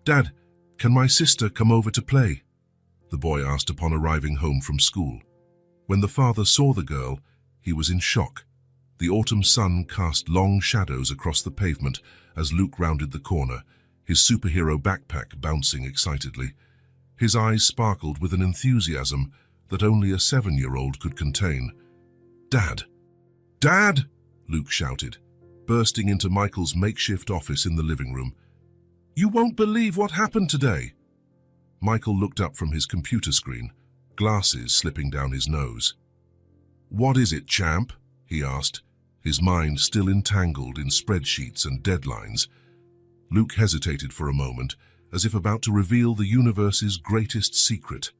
"Dad, can my sister come over to play?" the boy asked upon arriving home from school. When the father saw the girl, he was in shock. The autumn sun cast long shadows across the pavement as Luke rounded the corner, his superhero backpack bouncing excitedly. His eyes sparkled with an enthusiasm that only a 7-year-old could contain. "Dad! Dad!" Luke shouted, bursting into Michael's makeshift office in the living room. "You won't believe what happened today." Michael looked up from his computer screen, glasses slipping down his nose. "What is it, champ?" he asked, his mind still entangled in spreadsheets and deadlines. Luke hesitated for a moment, as if about to reveal the universe's greatest secret.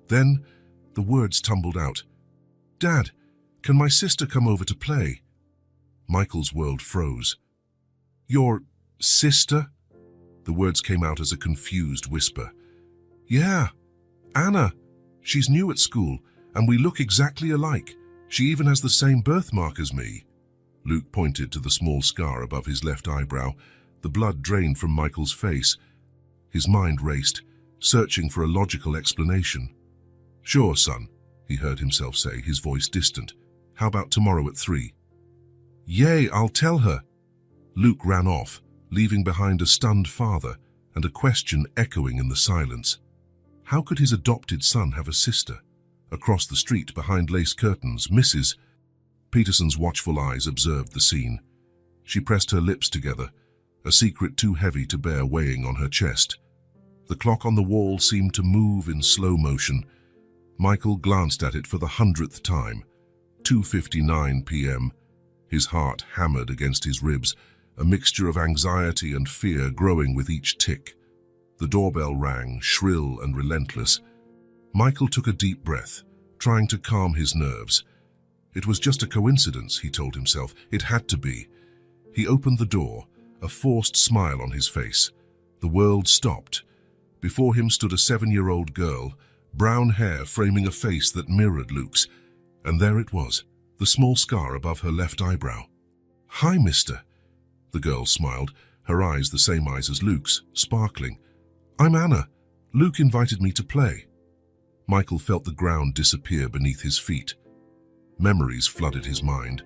Then the words tumbled out. "Dad, can my sister come over to play?" Michael's world froze. "Your sister?" The words came out as a confused whisper. "Yeah, Anna. She's new at school, and we look exactly alike. She even has the same birthmark as me." Luke pointed to the small scar above his left eyebrow. The blood drained from Michael's face. His mind raced, searching for a logical explanation. "Sure, son," he heard himself say, his voice distant. "How about tomorrow at 3? "Yay, I'll tell her." Luke ran off, leaving behind a stunned father and a question echoing in the silence. How could his adopted son have a sister? Across the street, behind lace curtains, Mrs. Peterson's watchful eyes observed the scene. She pressed her lips together, a secret too heavy to bear weighing on her chest. The clock on the wall seemed to move in slow motion. Michael glanced at it for the 100th time. 2:59 p.m. His heart hammered against his ribs, a mixture of anxiety and fear growing with each tick. The doorbell rang, shrill and relentless. Michael took a deep breath, trying to calm his nerves. It was just a coincidence, he told himself. It had to be. He opened the door, a forced smile on his face. The world stopped. Before him stood a 7-year-old girl, brown hair framing a face that mirrored Luke's. And there it was, the small scar above her left eyebrow. "Hi, mister." The girl smiled, her eyes the same eyes as Luke's, sparkling. "I'm Anna. Luke invited me to play." Michael felt the ground disappear beneath his feet. Memories flooded his mind.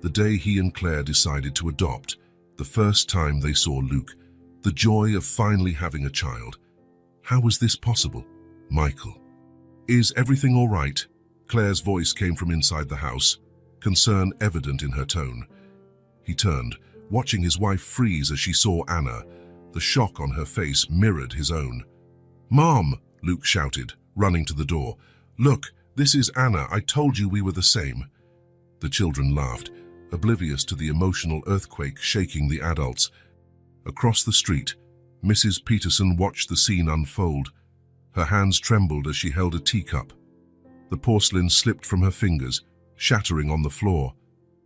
The day he and Claire decided to adopt, the first time they saw Luke, the joy of finally having a child. How was this possible? Michael. "Is everything all right?" Claire's voice came from inside the house, concern evident in her tone. He turned, watching his wife freeze as she saw Anna. The shock on her face mirrored his own. "Mom!" Luke shouted, running to the door. "Look, this is Anna. I told you we were the same." The children laughed, oblivious to the emotional earthquake shaking the adults. Across the street, Mrs. Peterson watched the scene unfold. Her hands trembled as she held a teacup. The porcelain slipped from her fingers, shattering on the floor,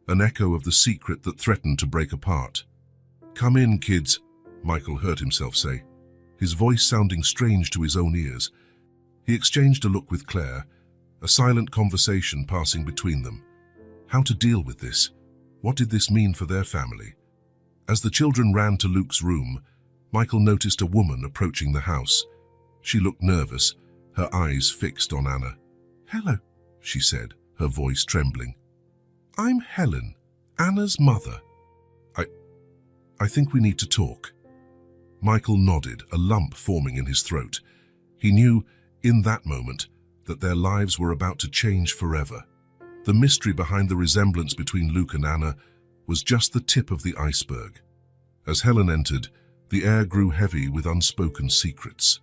an echo of the secret that threatened to break apart. "Come in, kids," Michael heard himself say, his voice sounding strange to his own ears. He exchanged a look with Claire, a silent conversation passing between them. How to deal with this? What did this mean for their family? As the children ran to Luke's room, Michael noticed a woman approaching the house. She looked nervous, her eyes fixed on Anna. "Hello," she said, her voice trembling. "I'm Helen, Anna's mother. I think we need to talk." Michael nodded, a lump forming in his throat. He knew, in that moment, that their lives were about to change forever. The mystery behind the resemblance between Luke and Anna was just the tip of the iceberg. As Helen entered, the air grew heavy with unspoken secrets.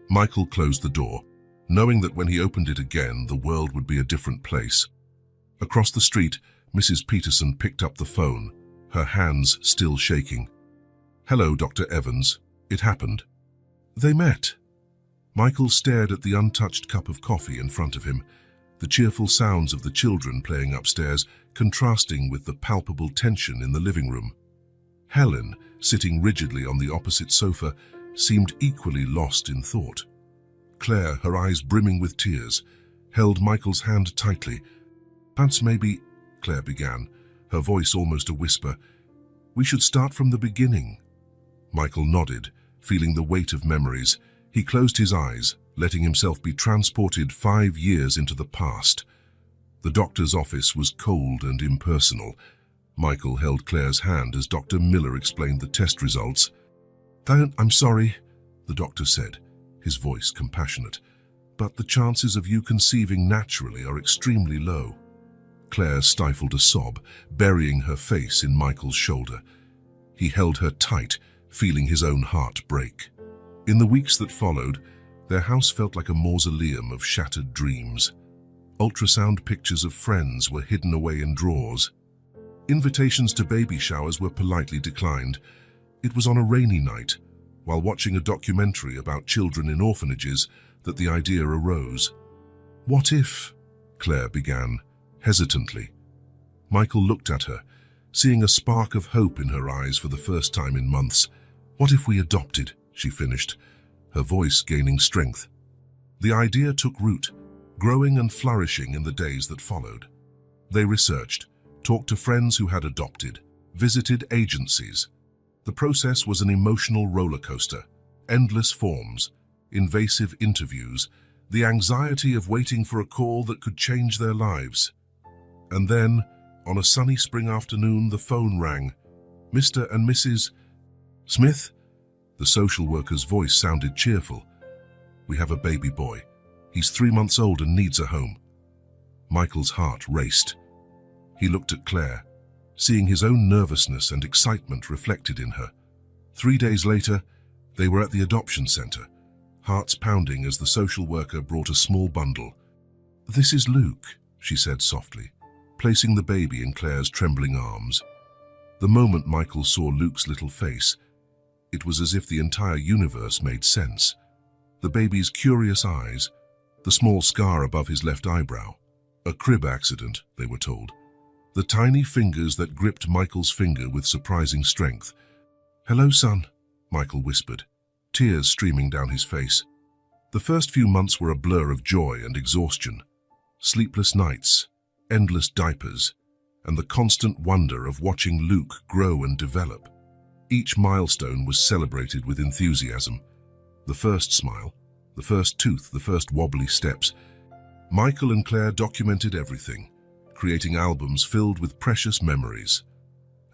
Michael closed the door, knowing that when he opened it again, the world would be a different place. Across the street, Mrs. Peterson picked up the phone, her hands still shaking. "Hello, Dr. Evans. It happened." They met. Michael stared at the untouched cup of coffee in front of him, the cheerful sounds of the children playing upstairs contrasting with the palpable tension in the living room. Helen, sitting rigidly on the opposite sofa, seemed equally lost in thought. Claire, her eyes brimming with tears, held Michael's hand tightly. "Perhaps maybe," Claire began, her voice almost a whisper, "we should start from the beginning." Michael nodded, feeling the weight of memories. He closed his eyes, letting himself be transported 5 years into the past. The doctor's office was cold and impersonal. Michael held Claire's hand as Dr. Miller explained the test results. "I'm sorry," the doctor said, his voice compassionate, "but the chances of you conceiving naturally are extremely low." Claire stifled a sob, burying her face in Michael's shoulder. He held her tight, feeling his own heart break. In the weeks that followed, their house felt like a mausoleum of shattered dreams. Ultrasound pictures of friends were hidden away in drawers. Invitations to baby showers were politely declined. It was on a rainy night, while watching a documentary about children in orphanages, that the idea arose. "What if?" Claire began, hesitantly. Michael looked at her, seeing a spark of hope in her eyes for the first time in months. "What if we adopted?" she finished, her voice gaining strength. The idea took root, growing and flourishing in the days that followed. They researched, talked to friends who had adopted, visited agencies. The process was an emotional roller coaster, endless forms, invasive interviews, the anxiety of waiting for a call that could change their lives. And then, on a sunny spring afternoon, the phone rang. "Mr. and Mrs. Smith?" The social worker's voice sounded cheerful. "We have a baby boy. He's 3 months old and needs a home." Michael's heart raced. He looked at Claire, seeing his own nervousness and excitement reflected in her. 3 days later, they were at the adoption center, hearts pounding as the social worker brought a small bundle. "This is Luke," she said softly, placing the baby in Claire's trembling arms. The moment Michael saw Luke's little face, it was as if the entire universe made sense. The baby's curious eyes, the small scar above his left eyebrow. A crib accident, they were told. The tiny fingers that gripped Michael's finger with surprising strength. "Hello, son," Michael whispered, tears streaming down his face. The first few months were a blur of joy and exhaustion. Sleepless nights, endless diapers, and the constant wonder of watching Luke grow and develop. Each milestone was celebrated with enthusiasm. The first smile, the first tooth, the first wobbly steps. Michael and Claire documented everything, creating albums filled with precious memories.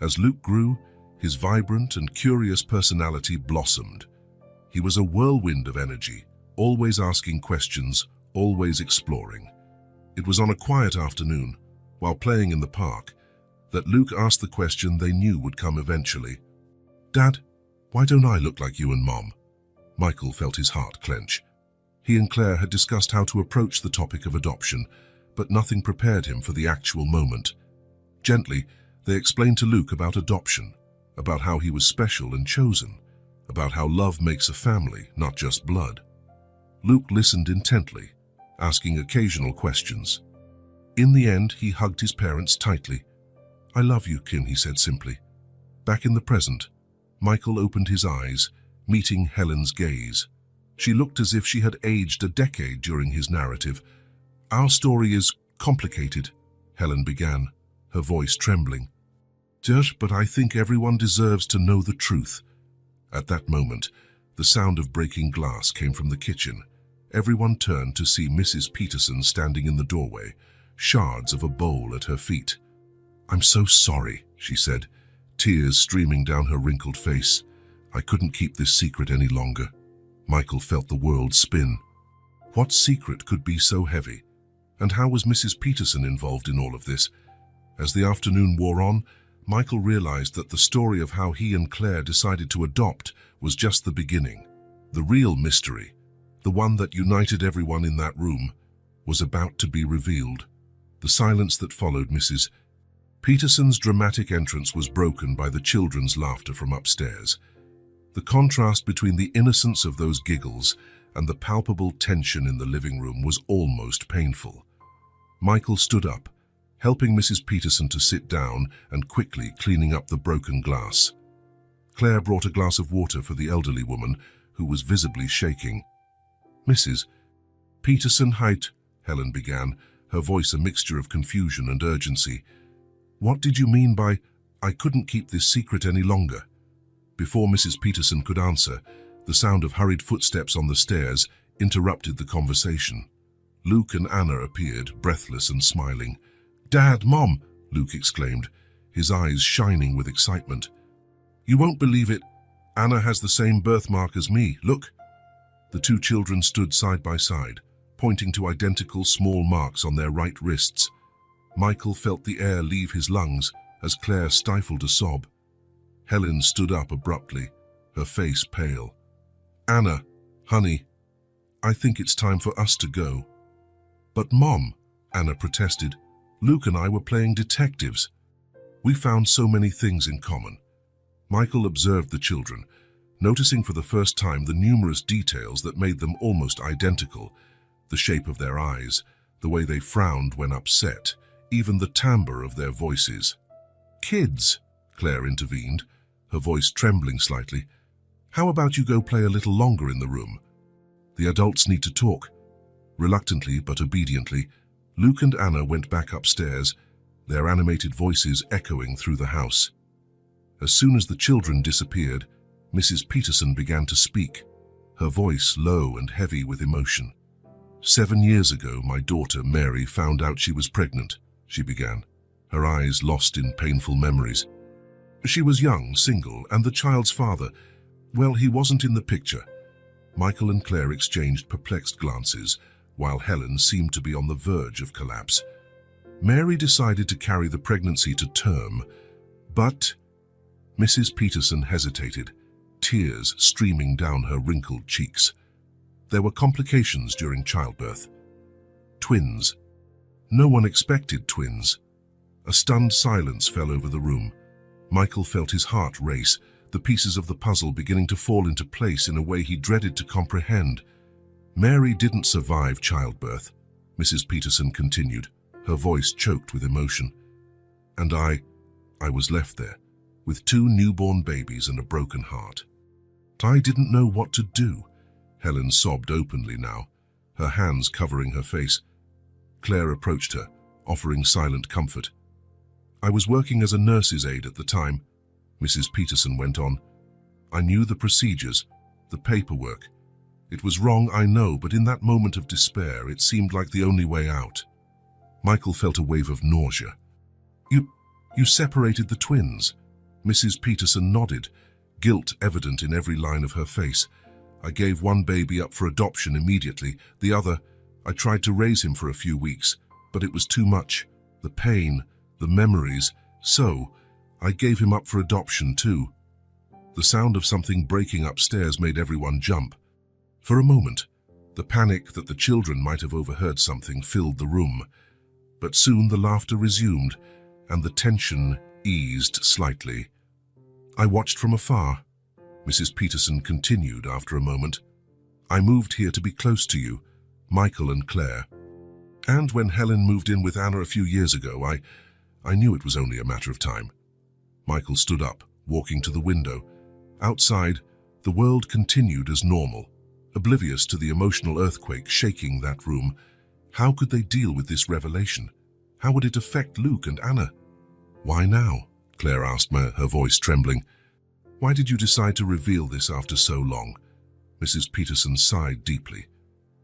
As Luke grew, his vibrant and curious personality blossomed. He was a whirlwind of energy, always asking questions, always exploring. It was on a quiet afternoon, while playing in the park, that Luke asked the question they knew would come eventually. "Dad, why don't I look like you and Mom?" Michael felt his heart clench. He and Claire had discussed how to approach the topic of adoption, but nothing prepared him for the actual moment. Gently, they explained to Luke about adoption, about how he was special and chosen, about how love makes a family, not just blood. Luke listened intently, asking occasional questions. In the end, he hugged his parents tightly. "I love you, Kim," he said simply. Back in the present, Michael opened his eyes, meeting Helen's gaze. She looked as if she had aged a decade during his narrative. "Our story is complicated," Helen began, her voice trembling. "But I think everyone deserves to know the truth." At that moment, the sound of breaking glass came from the kitchen. Everyone turned to see Mrs. Peterson standing in the doorway, shards of a bowl at her feet. "I'm so sorry," she said, tears streaming down her wrinkled face. "I couldn't keep this secret any longer." Michael felt the world spin. What secret could be so heavy? And how was Mrs. Peterson involved in all of this? As the afternoon wore on, Michael realized that the story of how he and Claire decided to adopt was just the beginning. The real mystery, the one that united everyone in that room, was about to be revealed. The silence that followed Mrs. Peterson's dramatic entrance was broken by the children's laughter from upstairs. The contrast between the innocence of those giggles and the palpable tension in the living room was almost painful. Michael stood up, helping Mrs. Peterson to sit down and quickly cleaning up the broken glass. Claire brought a glass of water for the elderly woman, who was visibly shaking. "Mrs. Peterson, Helen began, her voice a mixture of confusion and urgency. "What did you mean by, 'I couldn't keep this secret any longer'?" Before Mrs. Peterson could answer, The sound of hurried footsteps on the stairs interrupted the conversation. Luke and Anna appeared, breathless and smiling. "Dad, Mom!" Luke exclaimed, his eyes shining with excitement. "You won't believe it. Anna has the same birthmark as me. Look." The two children stood side by side, pointing to identical small marks on their right wrists. Michael felt the air leave his lungs as Claire stifled a sob. Helen stood up abruptly, her face pale. "Anna, honey, I think it's time for us to go." "But Mom," Anna protested, "Luke and I were playing detectives. We found so many things in common." Michael observed the children, noticing for the first time the numerous details that made them almost identical. The shape of their eyes, the way they frowned when upset, even the timbre of their voices. "Kids," Claire intervened, her voice trembling slightly, "how about you go play a little longer in the room? The adults need to talk." Reluctantly but obediently, Luke and Anna went back upstairs, their animated voices echoing through the house. As soon as the children disappeared, Mrs. Peterson began to speak, her voice low and heavy with emotion. "7 years ago, my daughter Mary found out she was pregnant," she began, her eyes lost in painful memories. "She was young, single, and the child's father, well, he wasn't in the picture." Michael and Claire exchanged perplexed glances, while Helen seemed to be on the verge of collapse. Mary decided to carry the pregnancy to term, but Mrs. Peterson hesitated, tears streaming down her wrinkled cheeks. There were complications during childbirth. Twins. No one expected twins. A stunned silence fell over the room. Michael felt his heart race, the pieces of the puzzle beginning to fall into place in a way he dreaded to comprehend. "Mary didn't survive childbirth," Mrs. Peterson continued, her voice choked with emotion. "And I was left there, with 2 newborn babies and a broken heart. I didn't know what to do." Helen sobbed openly now, her hands covering her face. Claire approached her, offering silent comfort. "I was working as a nurse's aide at the time," Mrs. Peterson went on. "I knew the procedures, the paperwork. It was wrong, I know, but in that moment of despair, it seemed like the only way out." Michael felt a wave of nausea. You separated the twins." Mrs. Peterson nodded, guilt evident in every line of her face. "I gave one baby up for adoption immediately. The other, I tried to raise him for a few weeks, but it was too much. The pain, the memories. So, I gave him up for adoption too." The sound of something breaking upstairs made everyone jump. For a moment, the panic that the children might have overheard something filled the room. But soon the laughter resumed, and the tension eased slightly. "I watched from afar," Mrs. Peterson continued after a moment. "I moved here to be close to you, Michael and Claire. And when Helen moved in with Anna a few years ago, I knew it was only a matter of time." Michael stood up, walking to the window. Outside, the world continued as normal, oblivious to the emotional earthquake shaking that room. How could they deal with this revelation? How would it affect Luke and Anna? "Why now?" Claire asked, her voice trembling. "Why did you decide to reveal this after so long?" Mrs. Peterson sighed deeply.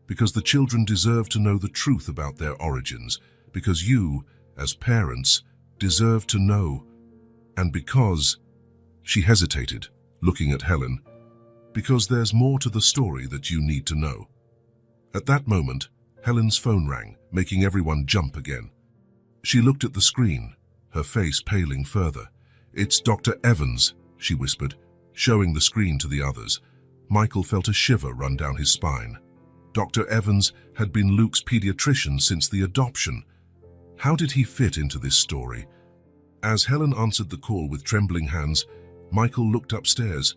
"Because the children deserve to know the truth about their origins, because you, as parents, deserve to know, and because—" She hesitated, looking at Helen. "Because there's more to the story that you need to know." At that moment, Helen's phone rang, making everyone jump again. She looked at the screen, her face paling further. "It's Dr. Evans," she whispered, showing the screen to the others. Michael felt a shiver run down his spine. Dr. Evans had been Luke's pediatrician since the adoption. How did he fit into this story? As Helen answered the call with trembling hands, Michael looked upstairs,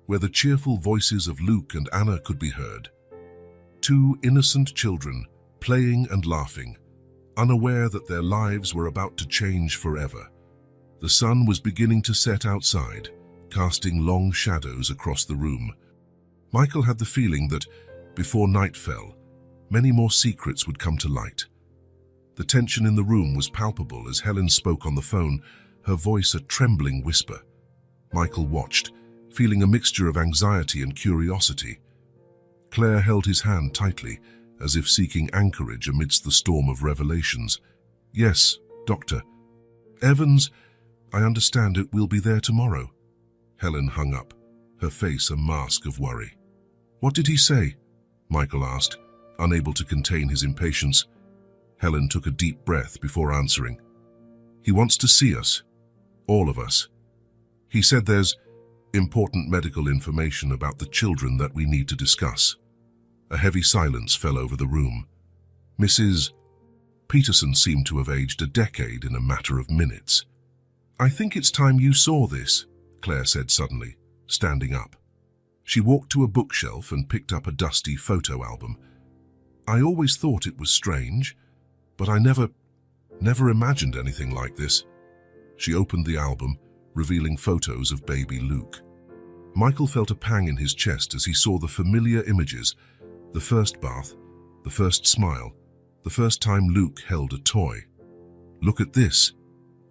where the cheerful voices of Luke and Anna could be heard. 2 innocent children, playing and laughing, unaware that their lives were about to change forever. The sun was beginning to set outside, casting long shadows across the room. Michael had the feeling that, before night fell, many more secrets would come to light. The tension in the room was palpable as Helen spoke on the phone, her voice a trembling whisper. Michael watched, feeling a mixture of anxiety and curiosity. Claire held his hand tightly, as if seeking anchorage amidst the storm of revelations. "Yes, Doctor. Evans, I understand it will be there tomorrow." Helen hung up, her face a mask of worry. "What did he say?" Michael asked, unable to contain his impatience. Helen took a deep breath before answering. "He wants to see us. All of us. He said there's important medical information about the children that we need to discuss." A heavy silence fell over the room. Mrs. Peterson seemed to have aged a decade in a matter of minutes. "I think it's time you saw this," Claire said suddenly, standing up. She walked to a bookshelf and picked up a dusty photo album. "I always thought it was strange, but I never imagined anything like this." She opened the album, revealing photos of baby Luke. Michael felt a pang in his chest as he saw the familiar images: the first bath, the first smile, the first time Luke held a toy. "Look at this."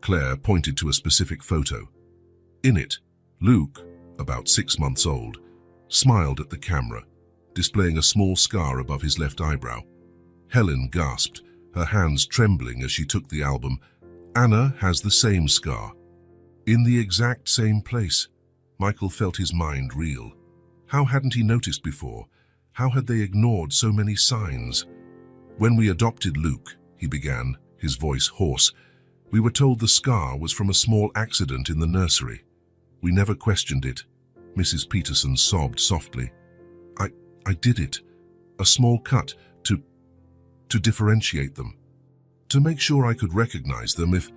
Claire pointed to a specific photo. In it, Luke, about 6 months old, smiled at the camera, displaying a small scar above his left eyebrow. Helen gasped, her hands trembling as she took the album. "Anna has the same scar. In the exact same place." Michael felt his mind reel. How hadn't he noticed before? How had they ignored so many signs? "When we adopted Luke," he began, his voice hoarse, "we were told the scar was from a small accident in the nursery. We never questioned it." Mrs. Peterson sobbed softly. I did it. A small cut to differentiate them. To make sure I could recognize them if..."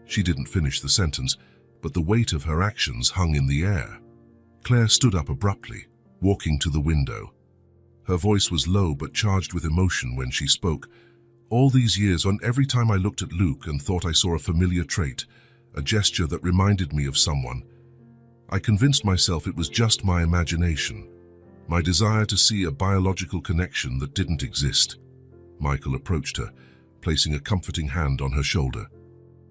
She didn't finish the sentence, but the weight of her actions hung in the air. Claire stood up abruptly, walking to the window. Her voice was low but charged with emotion when she spoke. "All these years, on every time I looked at Luke and thought I saw a familiar trait, a gesture that reminded me of someone, I convinced myself it was just my imagination, my desire to see a biological connection that didn't exist." Michael approached her, placing a comforting hand on her shoulder.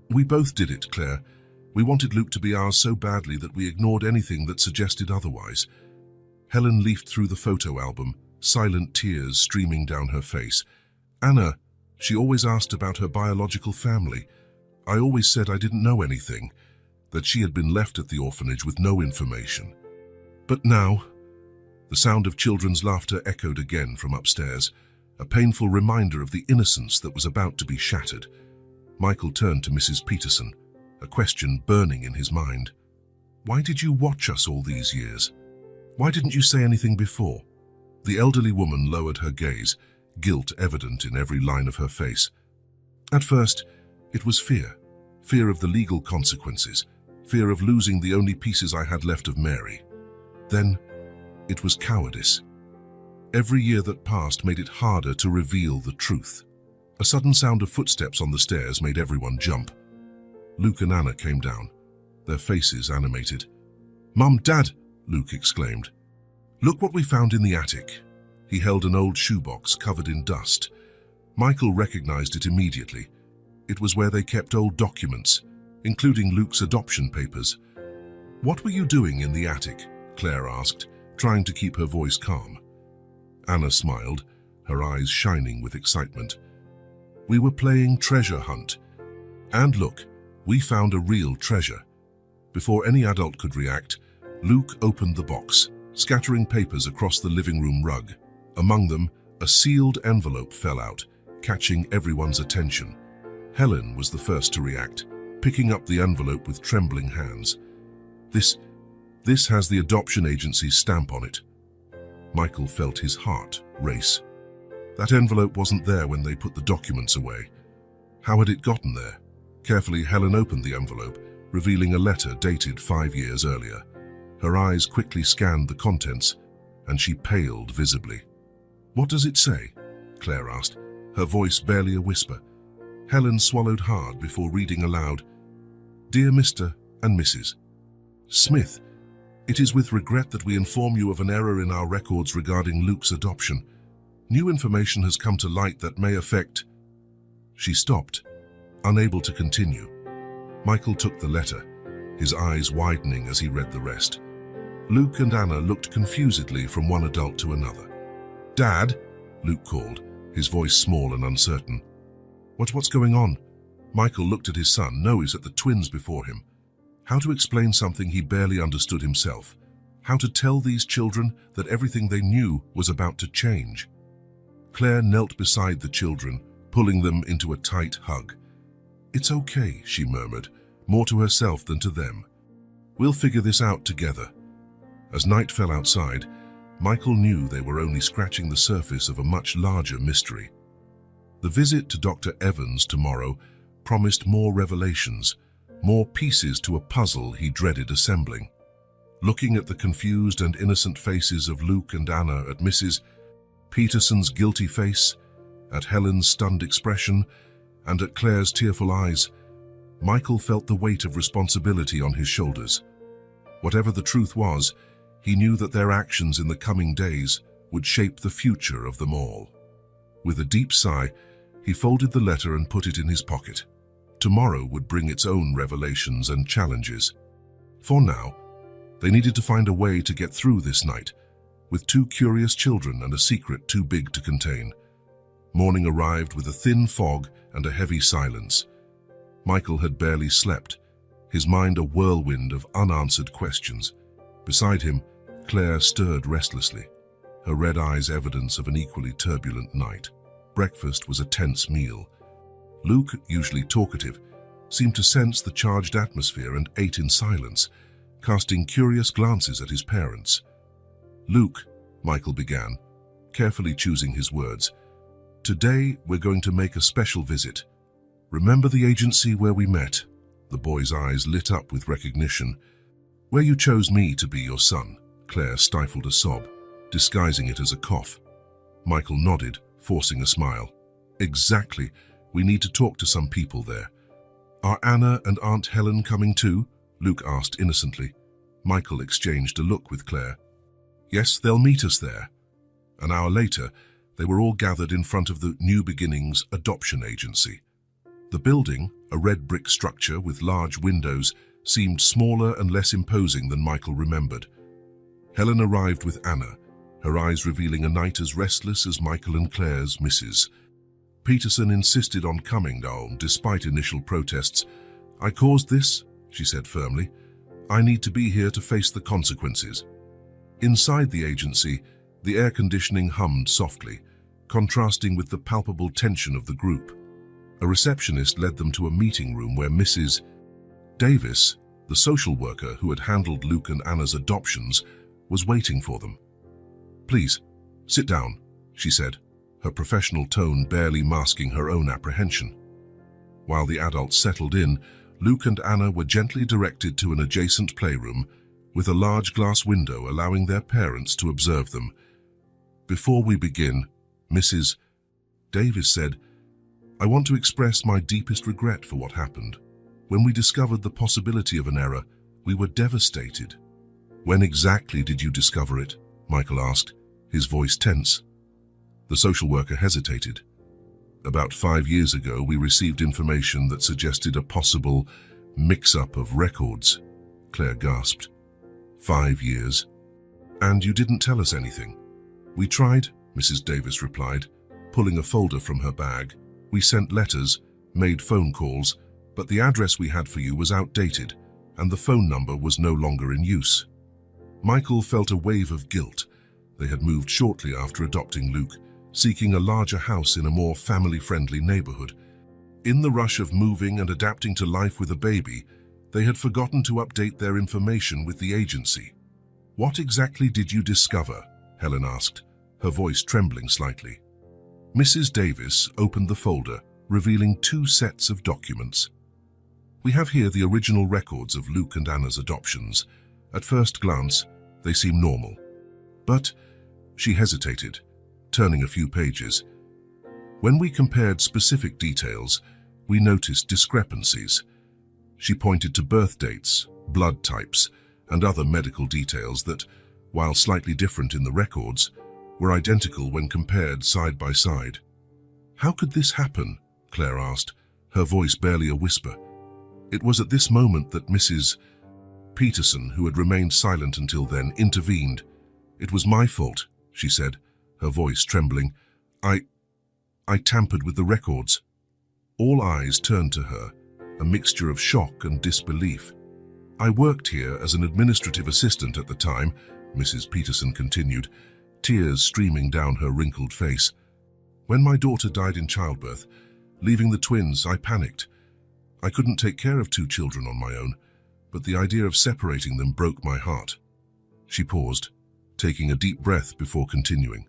"We both did it, Claire. We wanted Luke to be ours so badly that we ignored anything that suggested otherwise." Helen leafed through the photo album, silent tears streaming down her face. "Anna, she always asked about her biological family. I always said I didn't know anything, that she had been left at the orphanage with no information. But now..." The sound of children's laughter echoed again from upstairs, a painful reminder of the innocence that was about to be shattered. Michael turned to Mrs. Peterson, a question burning in his mind. "Why did you watch us all these years? Why didn't you say anything before?" The elderly woman lowered her gaze, guilt evident in every line of her face. "At first, it was fear. Fear of the legal consequences. Fear of losing the only pieces I had left of Mary. Then, it was cowardice. Every year that passed made it harder to reveal the truth." A sudden sound of footsteps on the stairs made everyone jump. Luke and Anna came down, their faces animated. "Mum, Dad!" Luke exclaimed. "Look what we found in the attic." He held an old shoebox covered in dust. Michael recognized it immediately. It was where they kept old documents, including Luke's adoption papers. "What were you doing in the attic?" Claire asked, trying to keep her voice calm. Anna smiled, her eyes shining with excitement. "We were playing treasure hunt. And look, we found a real treasure." Before any adult could react, Luke opened the box, scattering papers across the living room rug. Among them, a sealed envelope fell out, catching everyone's attention. Helen was the first to react, picking up the envelope with trembling hands. This has the adoption agency's stamp on it." Michael felt his heart race. That envelope wasn't there when they put the documents away. How had it gotten there? Carefully, Helen opened the envelope, revealing a letter dated 5 years earlier. Her eyes quickly scanned the contents, and she paled visibly. "What does it say?" Claire asked, her voice barely a whisper. Helen swallowed hard before reading aloud. "Dear Mr. and Mrs. Smith, it is with regret that we inform you of an error in our records regarding Luke's adoption. New information has come to light that may affect..." She stopped, unable to continue. Michael took the letter, his eyes widening as he read the rest. Luke and Anna looked confusedly from one adult to another. "Dad," Luke called, his voice small and uncertain. What's going on?" Michael looked at his son, nose at the twins before him. How to explain something he barely understood himself? How to tell these children that everything they knew was about to change? Claire knelt beside the children, pulling them into a tight hug. "It's okay," she murmured, more to herself than to them. "We'll figure this out together." As night fell outside, Michael knew they were only scratching the surface of a much larger mystery. The visit to Dr. Evans tomorrow promised more revelations, more pieces to a puzzle he dreaded assembling. Looking at the confused and innocent faces of Luke and Anna, at Mrs. Peterson's guilty face, at Helen's stunned expression, and at Claire's tearful eyes, Michael felt the weight of responsibility on his shoulders. Whatever the truth was, he knew that their actions in the coming days would shape the future of them all. With a deep sigh, he folded the letter and put it in his pocket. Tomorrow would bring its own revelations and challenges. For now, they needed to find a way to get through this night, with two curious children and a secret too big to contain. Morning arrived with a thin fog and a heavy silence. Michael had barely slept, his mind a whirlwind of unanswered questions. Beside him, Claire stirred restlessly, her red eyes evidence of an equally turbulent night. Breakfast was a tense meal. Luke, usually talkative, seemed to sense the charged atmosphere and ate in silence, casting curious glances at his parents. "Luke," Michael began, carefully choosing his words, "today we're going to make a special visit. Remember the agency where we met?" The boy's eyes lit up with recognition. "Where you chose me to be your son." Claire stifled a sob, disguising it as a cough. Michael nodded, forcing a smile. "Exactly. We need to talk to some people there." "Are Anna and Aunt Helen coming too?" Luke asked innocently. Michael exchanged a look with Claire. "Yes, they'll meet us there." An hour later, they were all gathered in front of the New Beginnings Adoption Agency. The building, a red brick structure with large windows, seemed smaller and less imposing than Michael remembered. Helen arrived with Anna, her eyes revealing a night as restless as Michael and Claire's. Mrs. Peterson insisted on coming down despite initial protests. "I caused this," she said firmly. "I need to be here to face the consequences." Inside the agency, the air conditioning hummed softly, contrasting with the palpable tension of the group. A receptionist led them to a meeting room where Mrs. Davis, the social worker who had handled Luke and Anna's adoptions, was waiting for them. "Please, sit down," she said, her professional tone barely masking her own apprehension. While the adults settled in, Luke and Anna were gently directed to an adjacent playroom with a large glass window allowing their parents to observe them. "Before we begin," Mrs. Davis said, "I want to express my deepest regret for what happened. When we discovered the possibility of an error, we were devastated." "When exactly did you discover it?" Michael asked, his voice tense. The social worker hesitated. "About 5 years ago, we received information that suggested a possible mix-up of records," Claire gasped. 5 years? "And you didn't tell us anything?" "We tried," Mrs. Davis replied, pulling a folder from her bag. "We sent letters, made phone calls, but the address we had for you was outdated, and the phone number was no longer in use." Michael felt a wave of guilt. They had moved shortly after adopting Luke, seeking a larger house in a more family-friendly neighborhood. In the rush of moving and adapting to life with a baby, they had forgotten to update their information with the agency. "What exactly did you discover?" Helen asked, her voice trembling slightly. Mrs. Davis opened the folder, revealing 2 sets of documents. "We have here the original records of Luke and Anna's adoptions. At first glance, they seem normal. But," she hesitated, turning a few pages. "When we compared specific details, we noticed discrepancies." She pointed to birth dates, blood types, and other medical details that, while slightly different in the records, were identical when compared side by side. "How could this happen?" Claire asked, her voice barely a whisper. It was at this moment that Mrs. Peterson, who had remained silent until then, intervened. "It was my fault," she said, her voice trembling. I tampered with the records." All eyes turned to her, a mixture of shock and disbelief. "I worked here as an administrative assistant at the time," Mrs. Peterson continued, tears streaming down her wrinkled face. "When my daughter died in childbirth, leaving the twins, I panicked. I couldn't take care of 2 children on my own, but the idea of separating them broke my heart." She paused, taking a deep breath before continuing.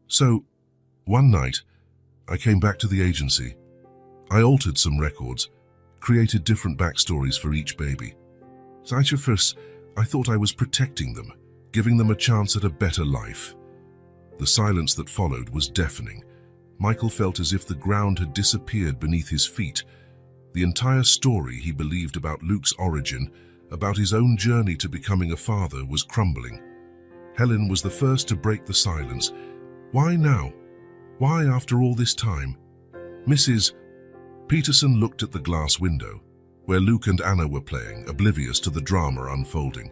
"So, one night, I came back to the agency. I altered some records, created different backstories for each baby. At first, I thought I was protecting them, giving them a chance at a better life." The silence that followed was deafening. Michael felt as if the ground had disappeared beneath his feet. The entire story he believed about Luke's origin, about his own journey to becoming a father, was crumbling. Helen was the first to break the silence. "Why now? Why after all this time?" Mrs. Peterson looked at the glass window, where Luke and Anna were playing, oblivious to the drama unfolding.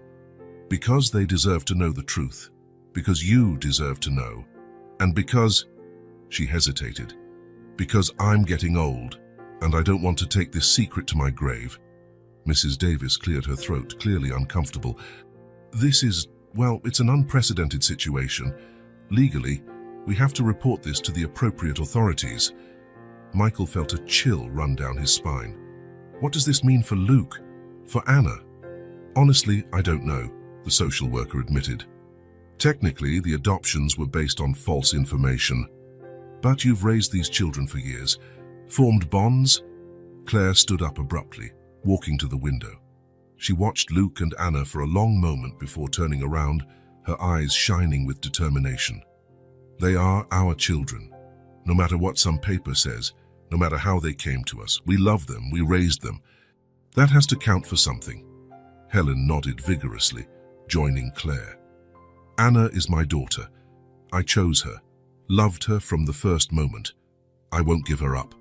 "Because they deserve to know the truth. Because you deserve to know. And because—" she hesitated. "Because I'm getting old, and I don't want to take this secret to my grave." Mrs. Davis cleared her throat, clearly uncomfortable. "This is, well, it's an unprecedented situation. Legally, we have to report this to the appropriate authorities." Michael felt a chill run down his spine. "What does this mean for Luke? For Anna?" "Honestly, I don't know," the social worker admitted. "Technically, the adoptions were based on false information. But you've raised these children for years, formed bonds." Claire stood up abruptly, walking to the window. She watched Luke and Anna for a long moment before turning around, her eyes shining with determination. "They are our children. No matter what some paper says, no matter how they came to us, we love them, we raised them. That has to count for something." Helen nodded vigorously, joining Claire. "Anna is my daughter. I chose her, loved her from the first moment. I won't give her up."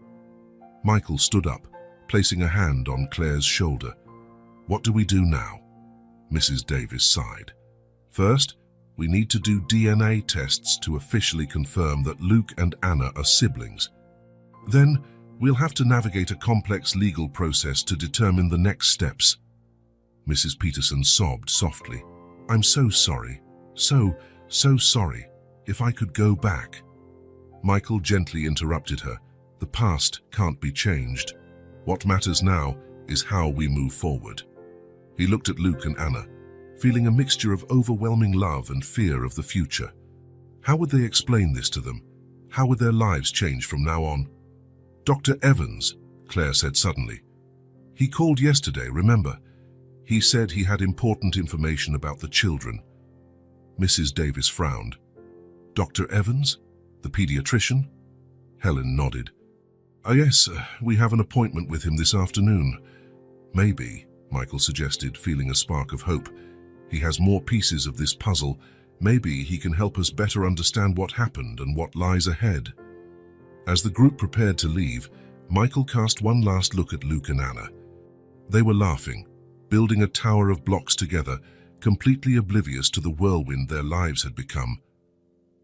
Michael stood up, placing a hand on Claire's shoulder. "What do we do now?" Mrs. Davis sighed. "First, we need to do DNA tests to officially confirm that Luke and Anna are siblings. Then, we'll have to navigate a complex legal process to determine the next steps." Mrs. Peterson sobbed softly. "I'm so sorry. So sorry. If I could go back." Michael gently interrupted her. "The past can't be changed. What matters now is how we move forward." He looked at Luke and Anna, feeling a mixture of overwhelming love and fear of the future. How would they explain this to them? How would their lives change from now on? "Dr. Evans," Claire said suddenly. "He called yesterday, remember? He said he had important information about the children." Mrs. Davis frowned. "Dr. Evans? The pediatrician?" Helen nodded. Yes, we have an appointment with him this afternoon." "Maybe," Michael suggested, feeling a spark of hope. "He has more pieces of this puzzle. Maybe he can help us better understand what happened and what lies ahead." As the group prepared to leave, Michael cast one last look at Luke and Anna. They were laughing, building a tower of blocks together, completely oblivious to the whirlwind their lives had become.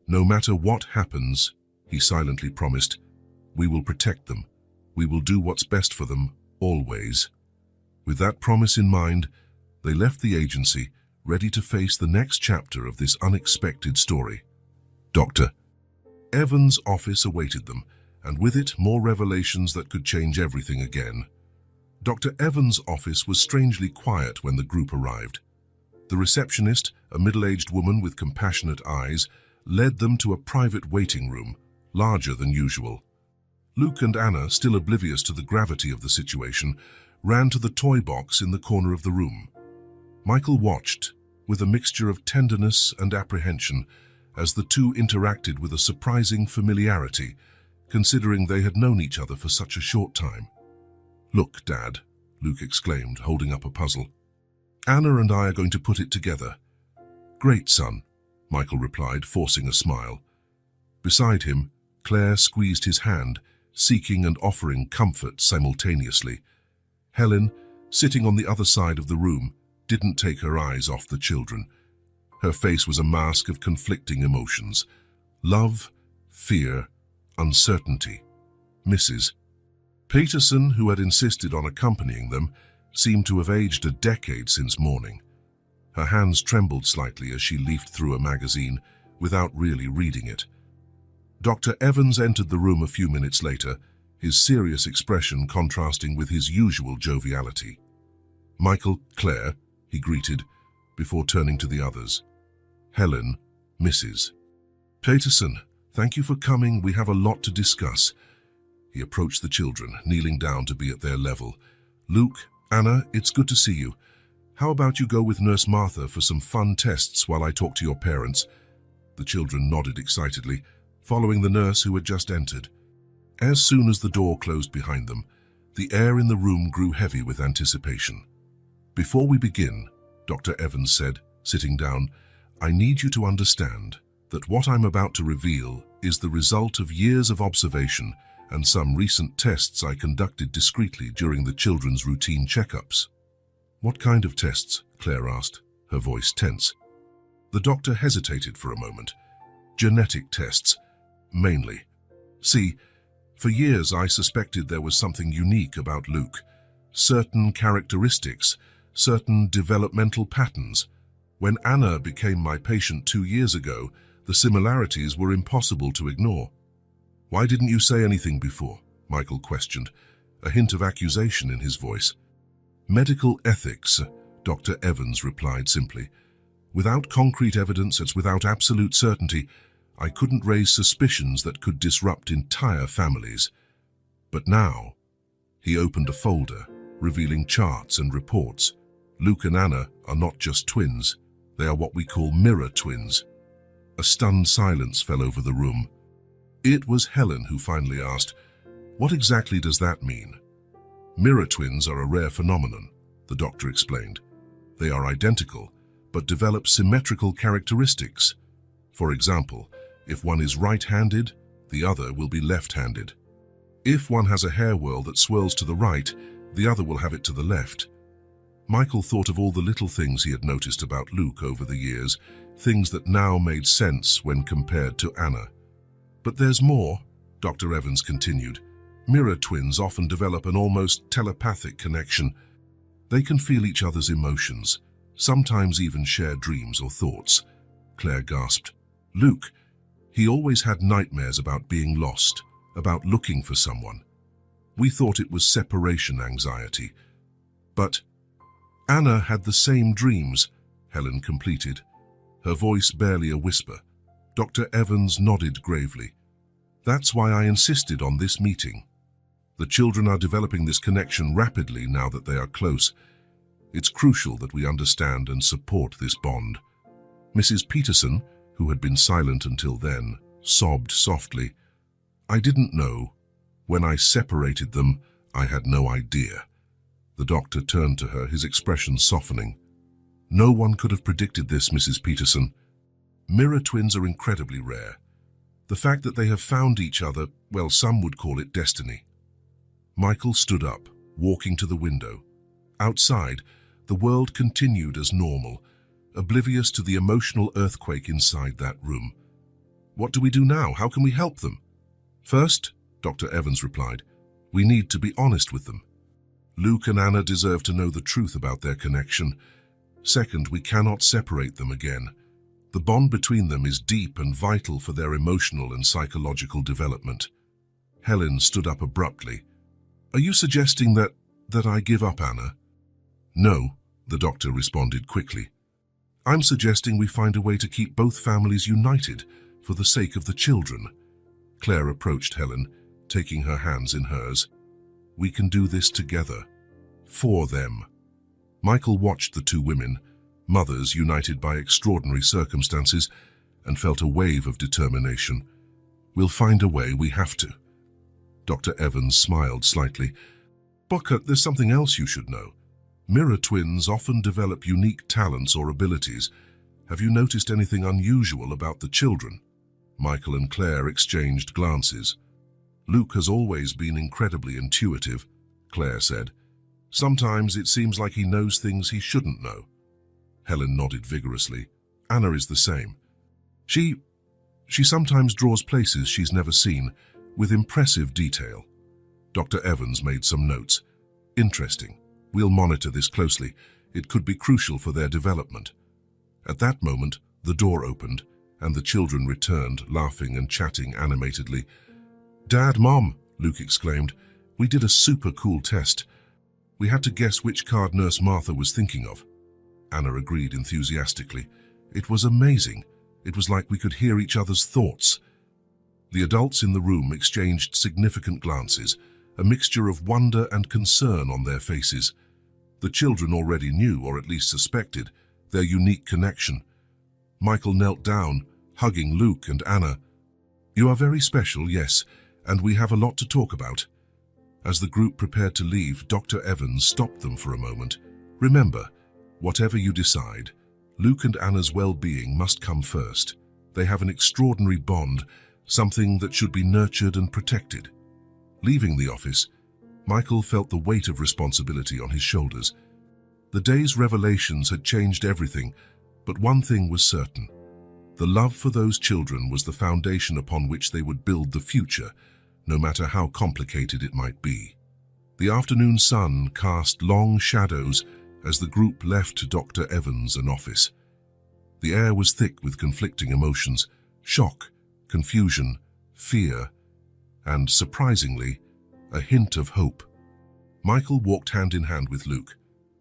"No matter what happens," he silently promised, "we will protect them. We will do what's best for them, always." With that promise in mind, they left the agency, ready to face the next chapter of this unexpected story. Dr. Evans' office awaited them, and with it more revelations that could change everything again. Dr. Evans' office was strangely quiet when the group arrived. The receptionist, a middle-aged woman with compassionate eyes, led them to a private waiting room, larger than usual. Luke and Anna, still oblivious to the gravity of the situation, ran to the toy box in the corner of the room. Michael watched, with a mixture of tenderness and apprehension, as the two interacted with a surprising familiarity, considering they had known each other for such a short time. "Look, Dad," Luke exclaimed, holding up a puzzle. "Anna and I are going to put it together." "Great, son," Michael replied, forcing a smile. Beside him, Claire squeezed his hand, seeking and offering comfort simultaneously. Helen, sitting on the other side of the room, didn't take her eyes off the children. Her face was a mask of conflicting emotions: love, fear, uncertainty. Mrs. Peterson, who had insisted on accompanying them, seemed to have aged a decade since morning. Her hands trembled slightly as she leafed through a magazine without really reading it. Dr. Evans entered the room a few minutes later, his serious expression contrasting with his usual joviality. "Michael, Claire," he greeted, before turning to the others. "Helen, Mrs. Peterson, thank you for coming. We have a lot to discuss." He approached the children, kneeling down to be at their level. "Luke, Anna, it's good to see you. How about you go with Nurse Martha for some fun tests while I talk to your parents?" The children nodded excitedly, following the nurse who had just entered. As soon as the door closed behind them, the air in the room grew heavy with anticipation. "Before we begin," Dr. Evans said, sitting down, "I need you to understand that what I'm about to reveal is the result of years of observation and some recent tests I conducted discreetly during the children's routine checkups." "What kind of tests?" Claire asked, her voice tense. The doctor hesitated for a moment. "Genetic tests, mainly. See, for years I suspected there was something unique about Luke. Certain characteristics, certain developmental patterns. When Anna became my patient 2 years ago, the similarities were impossible to ignore." "Why didn't you say anything before?" Michael questioned, a hint of accusation in his voice. "Medical ethics," Dr. Evans replied simply. "Without concrete evidence, it's without absolute certainty, I couldn't raise suspicions that could disrupt entire families. But now," he opened a folder, revealing charts and reports. "Luke and Anna are not just twins, they are what we call mirror twins." A stunned silence fell over the room. It was Helen who finally asked, "What exactly does that mean?" "Mirror twins are a rare phenomenon," the doctor explained. "They are identical, but develop symmetrical characteristics. For example, if one is right-handed, the other will be left-handed. If one has a hair whirl that swirls to the right, the other will have it to the left." Michael thought of all the little things he had noticed about Luke over the years, things that now made sense when compared to Anna. "But there's more," Dr. Evans continued. "Mirror twins often develop an almost telepathic connection. They can feel each other's emotions, sometimes even share dreams or thoughts." Claire gasped. "Luke, he always had nightmares about being lost, about looking for someone. We thought it was separation anxiety. But Anna had the same dreams," Helen completed, her voice barely a whisper. Dr. Evans nodded gravely. "That's why I insisted on this meeting. The children are developing this connection rapidly now that they are close. It's crucial that we understand and support this bond." Mrs. Peterson, who had been silent until then, sobbed softly. "I didn't know. When I separated them, I had no idea." The doctor turned to her, his expression softening. "No one could have predicted this, Mrs. Peterson. Mirror twins are incredibly rare. The fact that they have found each other, well, some would call it destiny." Michael stood up, walking to the window. Outside, the world continued as normal, oblivious to the emotional earthquake inside that room. "What do we do now? How can we help them?" "First," Dr. Evans replied, "we need to be honest with them. Luke and Anna deserve to know the truth about their connection. Second, we cannot separate them again. The bond between them is deep and vital for their emotional and psychological development." Helen stood up abruptly. "Are you suggesting that I give up Anna?" "No," the doctor responded quickly. "I'm suggesting we find a way to keep both families united for the sake of the children." Claire approached Helen, taking her hands in hers. "We can do this together. For them." Michael watched the two women, mothers united by extraordinary circumstances, and felt a wave of determination. "We'll find a way, we have to." Dr. Evans smiled slightly. "Bucket, there's something else you should know. Mirror twins often develop unique talents or abilities. Have you noticed anything unusual about the children?" Michael and Claire exchanged glances. "Luke has always been incredibly intuitive," Claire said. "Sometimes it seems like he knows things he shouldn't know." Helen nodded vigorously. Anna is the same. She sometimes draws places she's never seen, with impressive detail. Dr. Evans made some notes. Interesting. We'll monitor this closely. It could be crucial for their development. At that moment, the door opened, and the children returned, laughing and chatting animatedly. "Dad, Mom," Luke exclaimed, "we did a super cool test. We had to guess which card Nurse Martha was thinking of." Anna agreed enthusiastically. "It was amazing. It was like we could hear each other's thoughts." The adults in the room exchanged significant glances, a mixture of wonder and concern on their faces. The children already knew, or at least suspected, their unique connection. Michael knelt down, hugging Luke and Anna. "You are very special, yes, and we have a lot to talk about." As the group prepared to leave, Dr. Evans stopped them for a moment. "Remember, whatever you decide, Luke and Anna's well-being must come first. They have an extraordinary bond, something that should be nurtured and protected." Leaving the office, Michael felt the weight of responsibility on his shoulders. The day's revelations had changed everything, but one thing was certain. The love for those children was the foundation upon which they would build the future, no matter how complicated it might be. The afternoon sun cast long shadows as the group left Dr. Evans' office. The air was thick with conflicting emotions: shock, confusion, fear, and, surprisingly, a hint of hope. Michael walked hand in hand with Luke,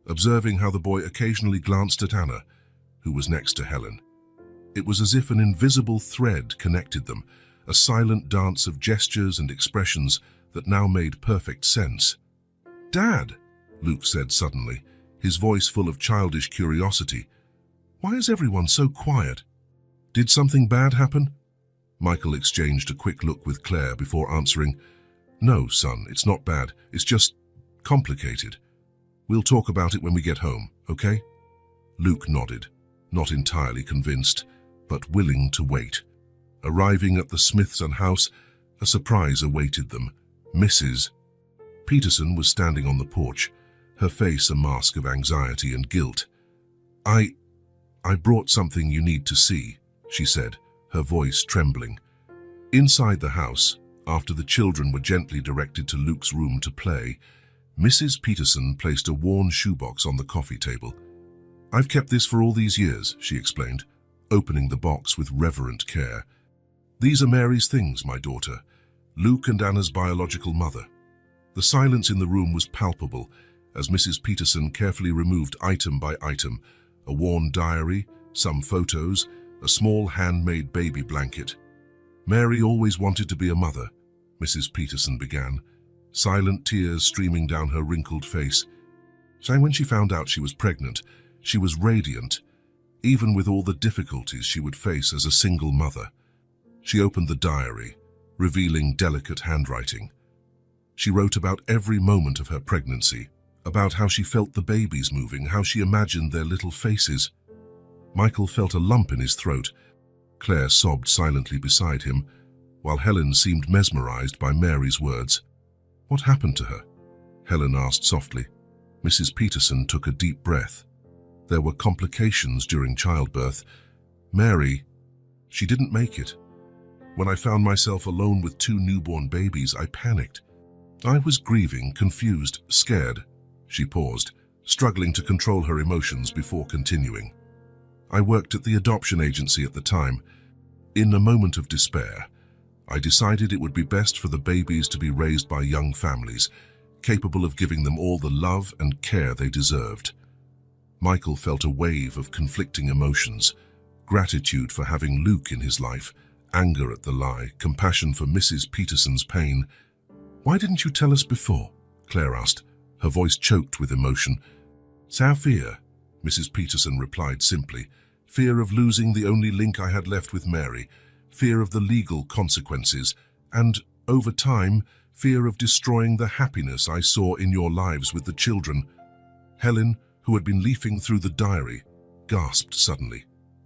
observing how the boy occasionally glanced at Anna, who was next to Helen. It was as if an invisible thread connected them, a silent dance of gestures and expressions that now made perfect sense. "Dad," Luke said suddenly, his voice full of childish curiosity, "why is everyone so quiet? Did something bad happen?" Michael exchanged a quick look with Claire before answering, "No, son, it's not bad. It's just complicated. We'll talk about it when we get home, okay?" Luke nodded, not entirely convinced, but willing to wait. Arriving at the Smithson house, a surprise awaited them. Mrs. Peterson was standing on the porch, her face a mask of anxiety and guilt. I brought something you need to see," she said, her voice trembling. Inside the house, after the children were gently directed to Luke's room to play, Mrs. Peterson placed a worn shoebox on the coffee table. "I've kept this for all these years," she explained, opening the box with reverent care. "These are Mary's things, my daughter, Luke and Anna's biological mother." The silence in the room was palpable as Mrs. Peterson carefully removed item by item: a worn diary, some photos, a small handmade baby blanket. "Mary always wanted to be a mother," Mrs. Peterson began, silent tears streaming down her wrinkled face. So when she found out she was pregnant, she was radiant, even with all the difficulties she would face as a single mother. She opened the diary, revealing delicate handwriting. She wrote about every moment of her pregnancy, about how she felt the babies moving, how she imagined their little faces. Michael felt a lump in his throat. Claire sobbed silently beside him, while Helen seemed mesmerized by Mary's words. "What happened to her?" Helen asked softly. Mrs. Peterson took a deep breath. "There were complications during childbirth. Mary, she didn't make it. When I found myself alone with 2 newborn babies, I panicked. I was grieving, confused, scared." She paused, struggling to control her emotions before continuing. "I worked at the adoption agency at the time. In a moment of despair, I decided it would be best for the babies to be raised by young families, capable of giving them all the love and care they deserved." Michael felt a wave of conflicting emotions: gratitude for having Luke in his life, anger at the lie, compassion for Mrs. Peterson's pain. "Why didn't you tell us before?" Claire asked, her voice choked with emotion. "Our fear," Mrs. Peterson replied simply. "Fear of losing the only link I had left with Mary, fear of the legal consequences, and, over time, fear of destroying the happiness I saw in your lives with the children." Helen, who had been leafing through the diary, gasped suddenly.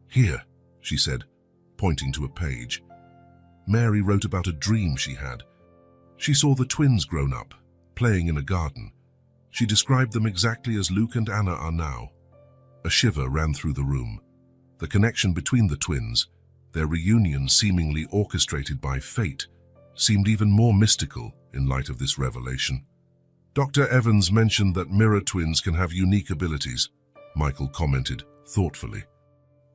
"Here," she said, pointing to a page. Mary wrote about a dream she had. She saw the twins grown up, playing in a garden. She described them exactly as Luke and Anna are now. A shiver ran through the room. The connection between the twins, their reunion seemingly orchestrated by fate, seemed even more mystical in light of this revelation. Dr. Evans mentioned that mirror twins can have unique abilities, Michael commented thoughtfully.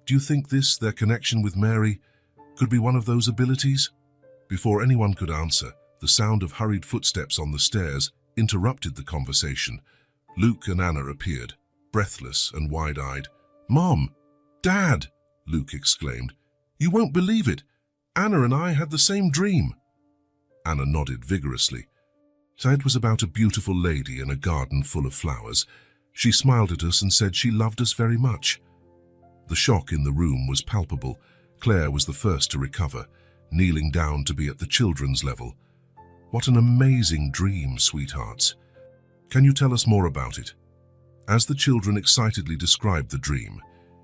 Do you think their connection with Mary, could be one of those abilities? Before anyone could answer, the sound of hurried footsteps on the stairs interrupted the conversation. Luke and Anna appeared, breathless and wide-eyed. "Mom! Dad!" Luke exclaimed. "You won't believe it! Anna and I had the same dream!" Anna nodded vigorously. It was about a beautiful lady in a garden full of flowers. She smiled at us and said she loved us very much. The shock in the room was palpable. Claire was the first to recover, kneeling down to be at the children's level. "What an amazing dream, sweethearts. Can you tell us more about it?" As the children excitedly described the dream,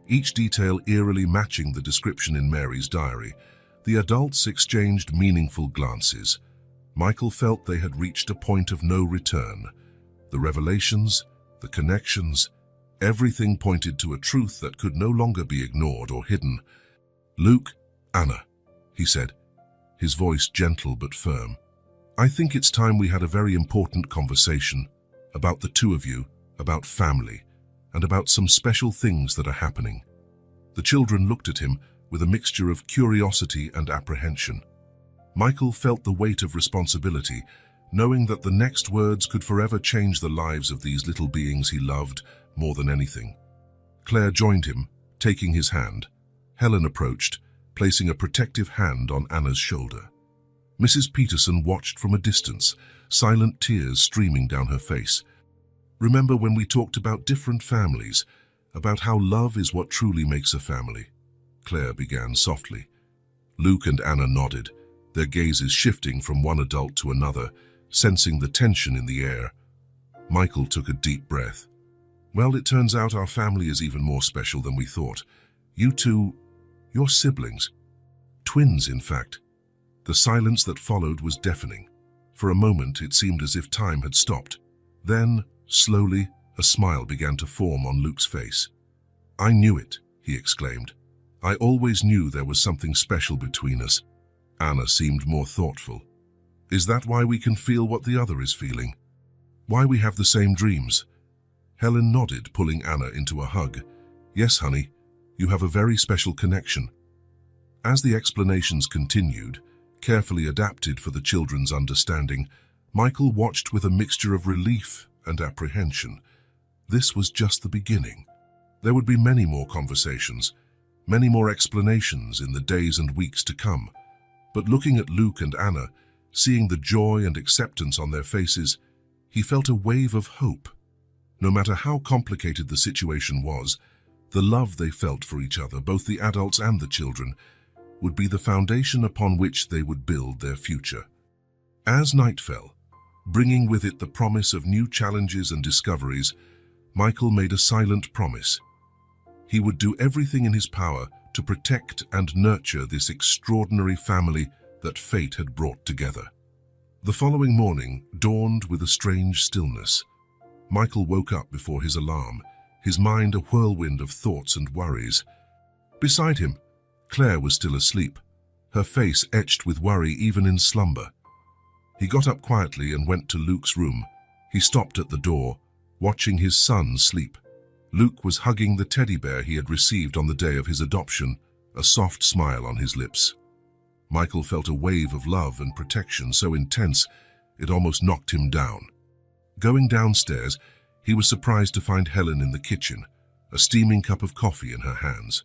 each detail eerily matching the description in Mary's diary, the adults exchanged meaningful glances. Michael felt they had reached a point of no return. The revelations, the connections, everything pointed to a truth that could no longer be ignored or hidden. "Luke, Anna," he said, his voice gentle but firm. "I think it's time we had a very important conversation about the two of you, about family, and about some special things that are happening." The children looked at him with a mixture of curiosity and apprehension. Michael felt the weight of responsibility, knowing that the next words could forever change the lives of these little beings he loved more than anything. Claire joined him, taking his hand. Helen approached, placing a protective hand on Anna's shoulder. Mrs. Peterson watched from a distance, silent tears streaming down her face. "Remember when we talked about different families, about how love is what truly makes a family?" Claire began softly. Luke and Anna nodded, their gazes shifting from one adult to another, sensing the tension in the air. Michael took a deep breath. "Well, it turns out our family is even more special than we thought. You two, you're siblings. Twins, in fact." The silence that followed was deafening. For a moment, it seemed as if time had stopped. Then, slowly, a smile began to form on Luke's face. "I knew it," he exclaimed. "I always knew there was something special between us." Anna seemed more thoughtful. "Is that why we can feel what the other is feeling? Why we have the same dreams?" Helen nodded, pulling Anna into a hug. "Yes, honey, you have a very special connection." As the explanations continued, carefully adapted for the children's understanding, Michael watched with a mixture of relief and apprehension. This was just the beginning. There would be many more conversations, many more explanations in the days and weeks to come. But looking at Luke and Anna, seeing the joy and acceptance on their faces, he felt a wave of hope. No matter how complicated the situation was, the love they felt for each other, both the adults and the children, would be the foundation upon which they would build their future. As night fell, bringing with it the promise of new challenges and discoveries, Michael made a silent promise. He would do everything in his power to protect and nurture this extraordinary family that fate had brought together. The following morning dawned with a strange stillness. Michael woke up before his alarm, his mind a whirlwind of thoughts and worries. Beside him, Claire was still asleep, her face etched with worry even in slumber. He got up quietly and went to Luke's room. He stopped at the door, watching his son sleep. Luke was hugging the teddy bear he had received on the day of his adoption, a soft smile on his lips. Michael felt a wave of love and protection so intense it almost knocked him down. Going downstairs, he was surprised to find Helen in the kitchen, a steaming cup of coffee in her hands.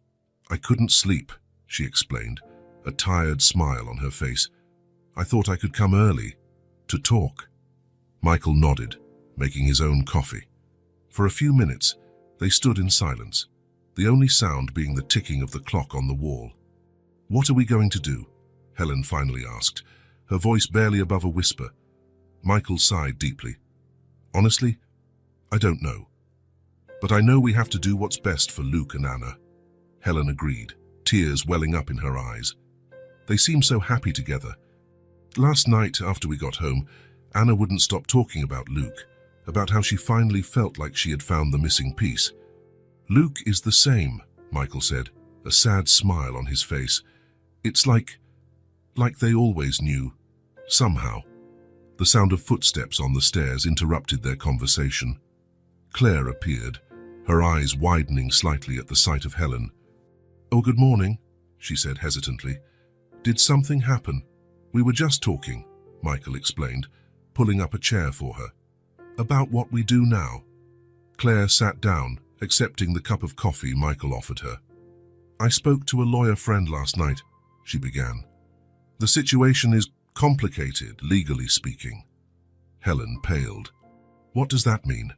"I couldn't sleep," she explained, a tired smile on her face. "I thought I could come early, to talk." Michael nodded, making his own coffee. For a few minutes, they stood in silence, the only sound being the ticking of the clock on the wall. "What are we going to do?" Helen finally asked, her voice barely above a whisper. Michael sighed deeply. "Honestly, I don't know. But I know we have to do what's best for Luke and Anna." Helen agreed, tears welling up in her eyes. They seemed so happy together. Last night, after we got home, Anna wouldn't stop talking about Luke, about how she finally felt like she had found the missing piece. Luke is the same, Michael said, a sad smile on his face. It's like they always knew, somehow. The sound of footsteps on the stairs interrupted their conversation. Claire appeared, her eyes widening slightly at the sight of Helen. "Oh, good morning," she said hesitantly. "Did something happen?" "We were just talking," Michael explained, pulling up a chair for her. "About what we do now." Claire sat down, accepting the cup of coffee Michael offered her. "I spoke to a lawyer friend last night," she began. "The situation is complicated, legally speaking." Helen paled. "What does that mean?"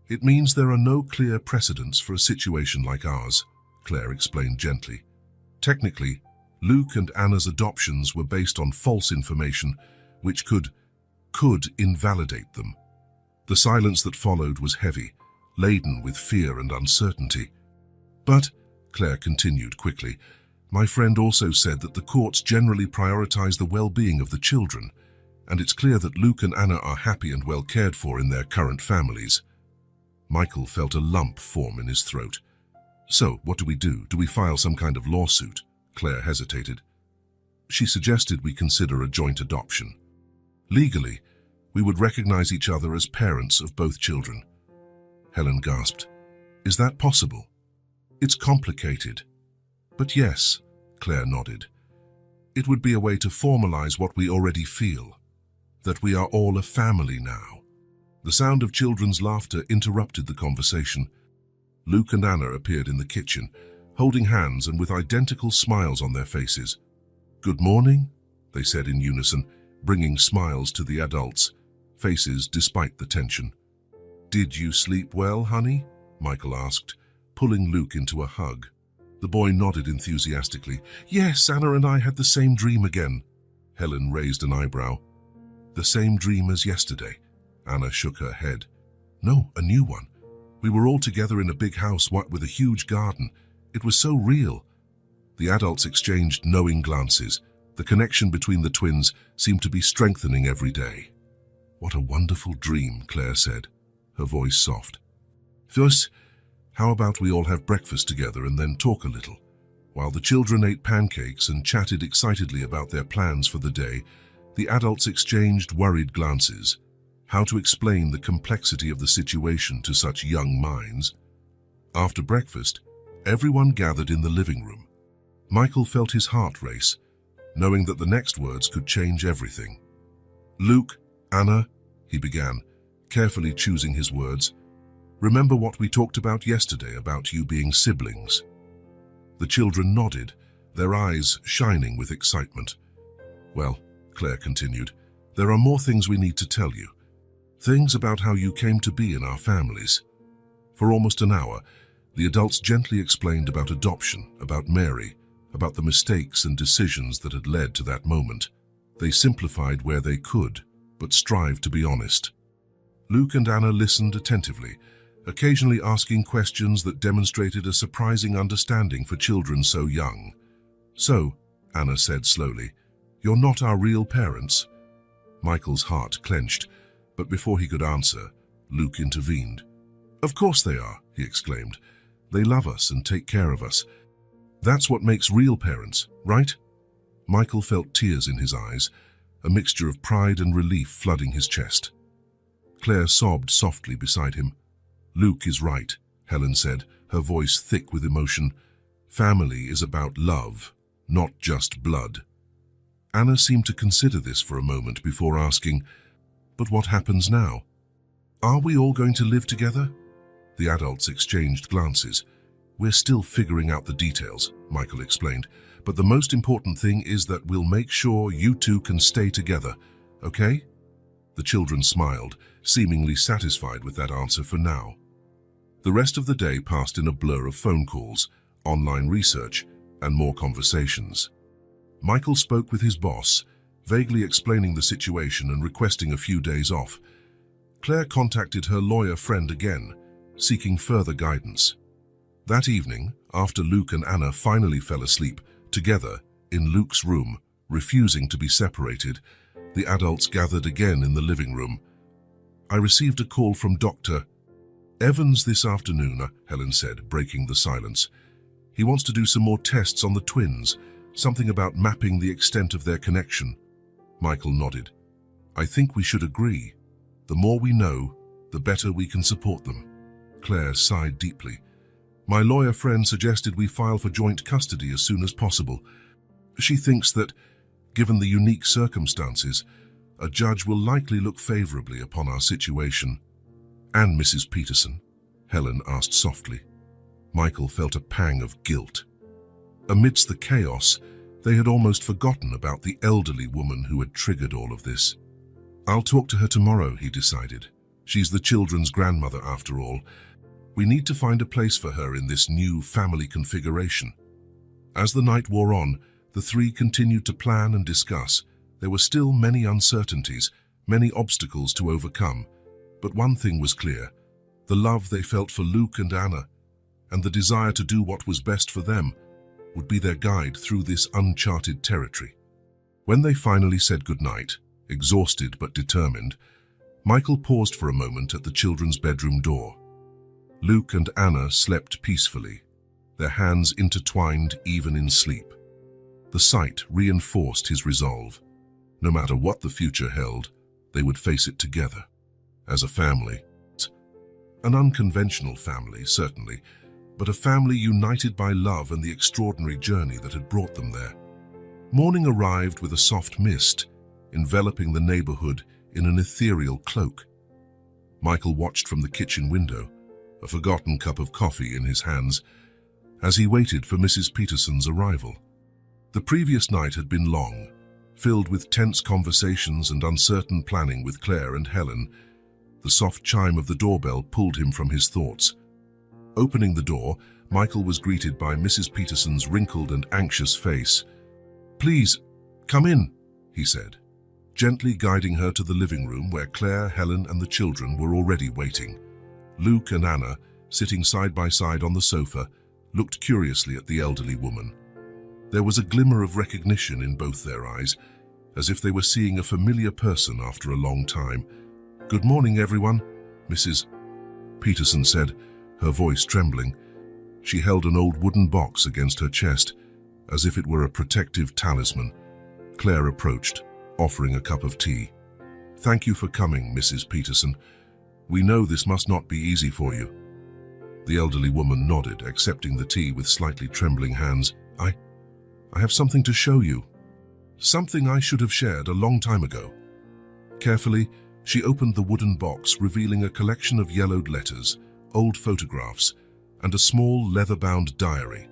"It means there are no clear precedents for a situation like ours," Claire explained gently. "Technically, Luke and Anna's adoptions were based on false information, which could invalidate them." The silence that followed was heavy, laden with fear and uncertainty. "But," Claire continued quickly, "my friend also said that the courts generally prioritize the well-being of the children, and it's clear that Luke and Anna are happy and well cared for in their current families." Michael felt a lump form in his throat. "So, what do we do? Do we file some kind of lawsuit?" Claire hesitated. She suggested we consider a joint adoption. "Legally, we would recognize each other as parents of both children." Helen gasped. "Is that possible?" "It's complicated. But yes," Claire nodded. "It would be a way to formalize what we already feel, that we are all a family now." The sound of children's laughter interrupted the conversation. Luke and Anna appeared in the kitchen, holding hands and with identical smiles on their faces. "Good morning," they said in unison, bringing smiles to the adults' faces despite the tension. "Did you sleep well, honey?" Michael asked, pulling Luke into a hug. The boy nodded enthusiastically. "Yes, Anna and I had the same dream again." Helen raised an eyebrow. "The same dream as yesterday?" Anna shook her head. "No, a new one. We were all together in a big house with a huge garden. It was so real." The adults exchanged knowing glances. The connection between the twins seemed to be strengthening every day. "What a wonderful dream," Claire said, her voice soft. "First, how about we all have breakfast together and then talk a little?" While the children ate pancakes and chatted excitedly about their plans for the day, the adults exchanged worried glances. How to explain the complexity of the situation to such young minds? After breakfast, everyone gathered in the living room. Michael felt his heart race, knowing that the next words could change everything. "Luke, Anna," he began, carefully choosing his words, "remember what we talked about yesterday about you being siblings?" The children nodded, their eyes shining with excitement. "Well," Claire continued, "there are more things we need to tell you. Things about how you came to be in our families." For almost an hour, the adults gently explained about adoption, about Mary, about the mistakes and decisions that had led to that moment. They simplified where they could, but strived to be honest. Luke and Anna listened attentively, occasionally asking questions that demonstrated a surprising understanding for children so young. "So," Anna said slowly, "you're not our real parents?" Michael's heart clenched, but before he could answer, Luke intervened. "Of course they are," he exclaimed. "They love us and take care of us. That's what makes real parents, right?" Michael felt tears in his eyes, a mixture of pride and relief flooding his chest. Claire sobbed softly beside him. "Luke is right," Helen said, her voice thick with emotion. "Family is about love, not just blood." Anna seemed to consider this for a moment before asking, "But what happens now? Are we all going to live together?" The adults exchanged glances. "We're still figuring out the details," Michael explained, "but the most important thing is that we'll make sure you two can stay together, okay?" The children smiled, seemingly satisfied with that answer for now. The rest of the day passed in a blur of phone calls, online research, and more conversations. Michael spoke with his boss, vaguely explaining the situation and requesting a few days off. Claire contacted her lawyer friend again, seeking further guidance. That evening, after Luke and Anna finally fell asleep, together, in Luke's room, refusing to be separated, the adults gathered again in the living room. "I received a call from Dr. Evans this afternoon, Helen said, breaking the silence. He wants to do some more tests on the twins, something about mapping the extent of their connection. Michael nodded. I think we should agree. The more we know, the better we can support them. Claire sighed deeply. My lawyer friend suggested we file for joint custody as soon as possible. She thinks that, given the unique circumstances, a judge will likely look favorably upon our situation. And Mrs. Peterson? Helen asked softly. Michael felt a pang of guilt. Amidst the chaos, they had almost forgotten about the elderly woman who had triggered all of this. I'll talk to her tomorrow, he decided. She's the children's grandmother after all. We need to find a place for her in this new family configuration. As the night wore on, the three continued to plan and discuss. There were still many uncertainties, many obstacles to overcome. But one thing was clear: the love they felt for Luke and Anna, and the desire to do what was best for them, would be their guide through this uncharted territory. When they finally said goodnight, exhausted but determined, Michael paused for a moment at the children's bedroom door. Luke and Anna slept peacefully, their hands intertwined even in sleep. The sight reinforced his resolve. No matter what the future held, they would face it together, as a family. An unconventional family, certainly, but a family united by love and the extraordinary journey that had brought them there. Morning arrived with a soft mist, enveloping the neighborhood in an ethereal cloak. Michael watched from the kitchen window, a forgotten cup of coffee in his hands, as he waited for Mrs. Peterson's arrival. The previous night had been long, filled with tense conversations and uncertain planning with Claire and Helen. The soft chime of the doorbell pulled him from his thoughts. Opening the door, Michael was greeted by Mrs. Peterson's wrinkled and anxious face. "Please, come in," he said, gently guiding her to the living room where Claire, Helen, and the children were already waiting. Luke and Anna, sitting side by side on the sofa, looked curiously at the elderly woman. There was a glimmer of recognition in both their eyes, as if they were seeing a familiar person after a long time. "Good morning, everyone," Mrs. Peterson said, her voice trembling. She held an old wooden box against her chest, as if it were a protective talisman. Claire approached, offering a cup of tea. "Thank you for coming, Mrs. Peterson. We know this must not be easy for you." The elderly woman nodded, accepting the tea with slightly trembling hands. I have something to show you. Something I should have shared a long time ago." Carefully, she opened the wooden box, revealing a collection of yellowed letters, old photographs, and a small leather-bound diary.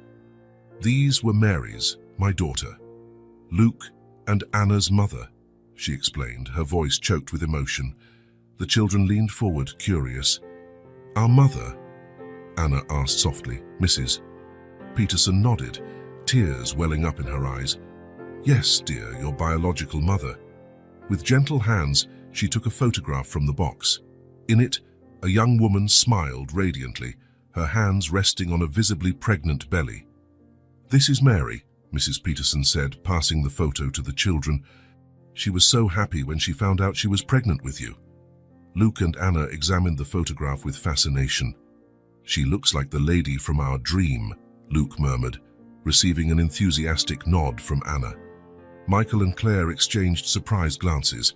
"These were Mary's, my daughter, Luke and Anna's mother," she explained, her voice choked with emotion. The children leaned forward, curious. "Our mother?" Anna asked softly. Mrs. Peterson nodded, tears welling up in her eyes. "Yes, dear, your biological mother." With gentle hands, she took a photograph from the box. In it, a young woman smiled radiantly, her hands resting on a visibly pregnant belly. "This is Mary," Mrs. Peterson said, passing the photo to the children. "She was so happy when she found out she was pregnant with you." Luke and Anna examined the photograph with fascination. "She looks like the lady from our dream," Luke murmured, receiving an enthusiastic nod from Anna. Michael and Claire exchanged surprised glances,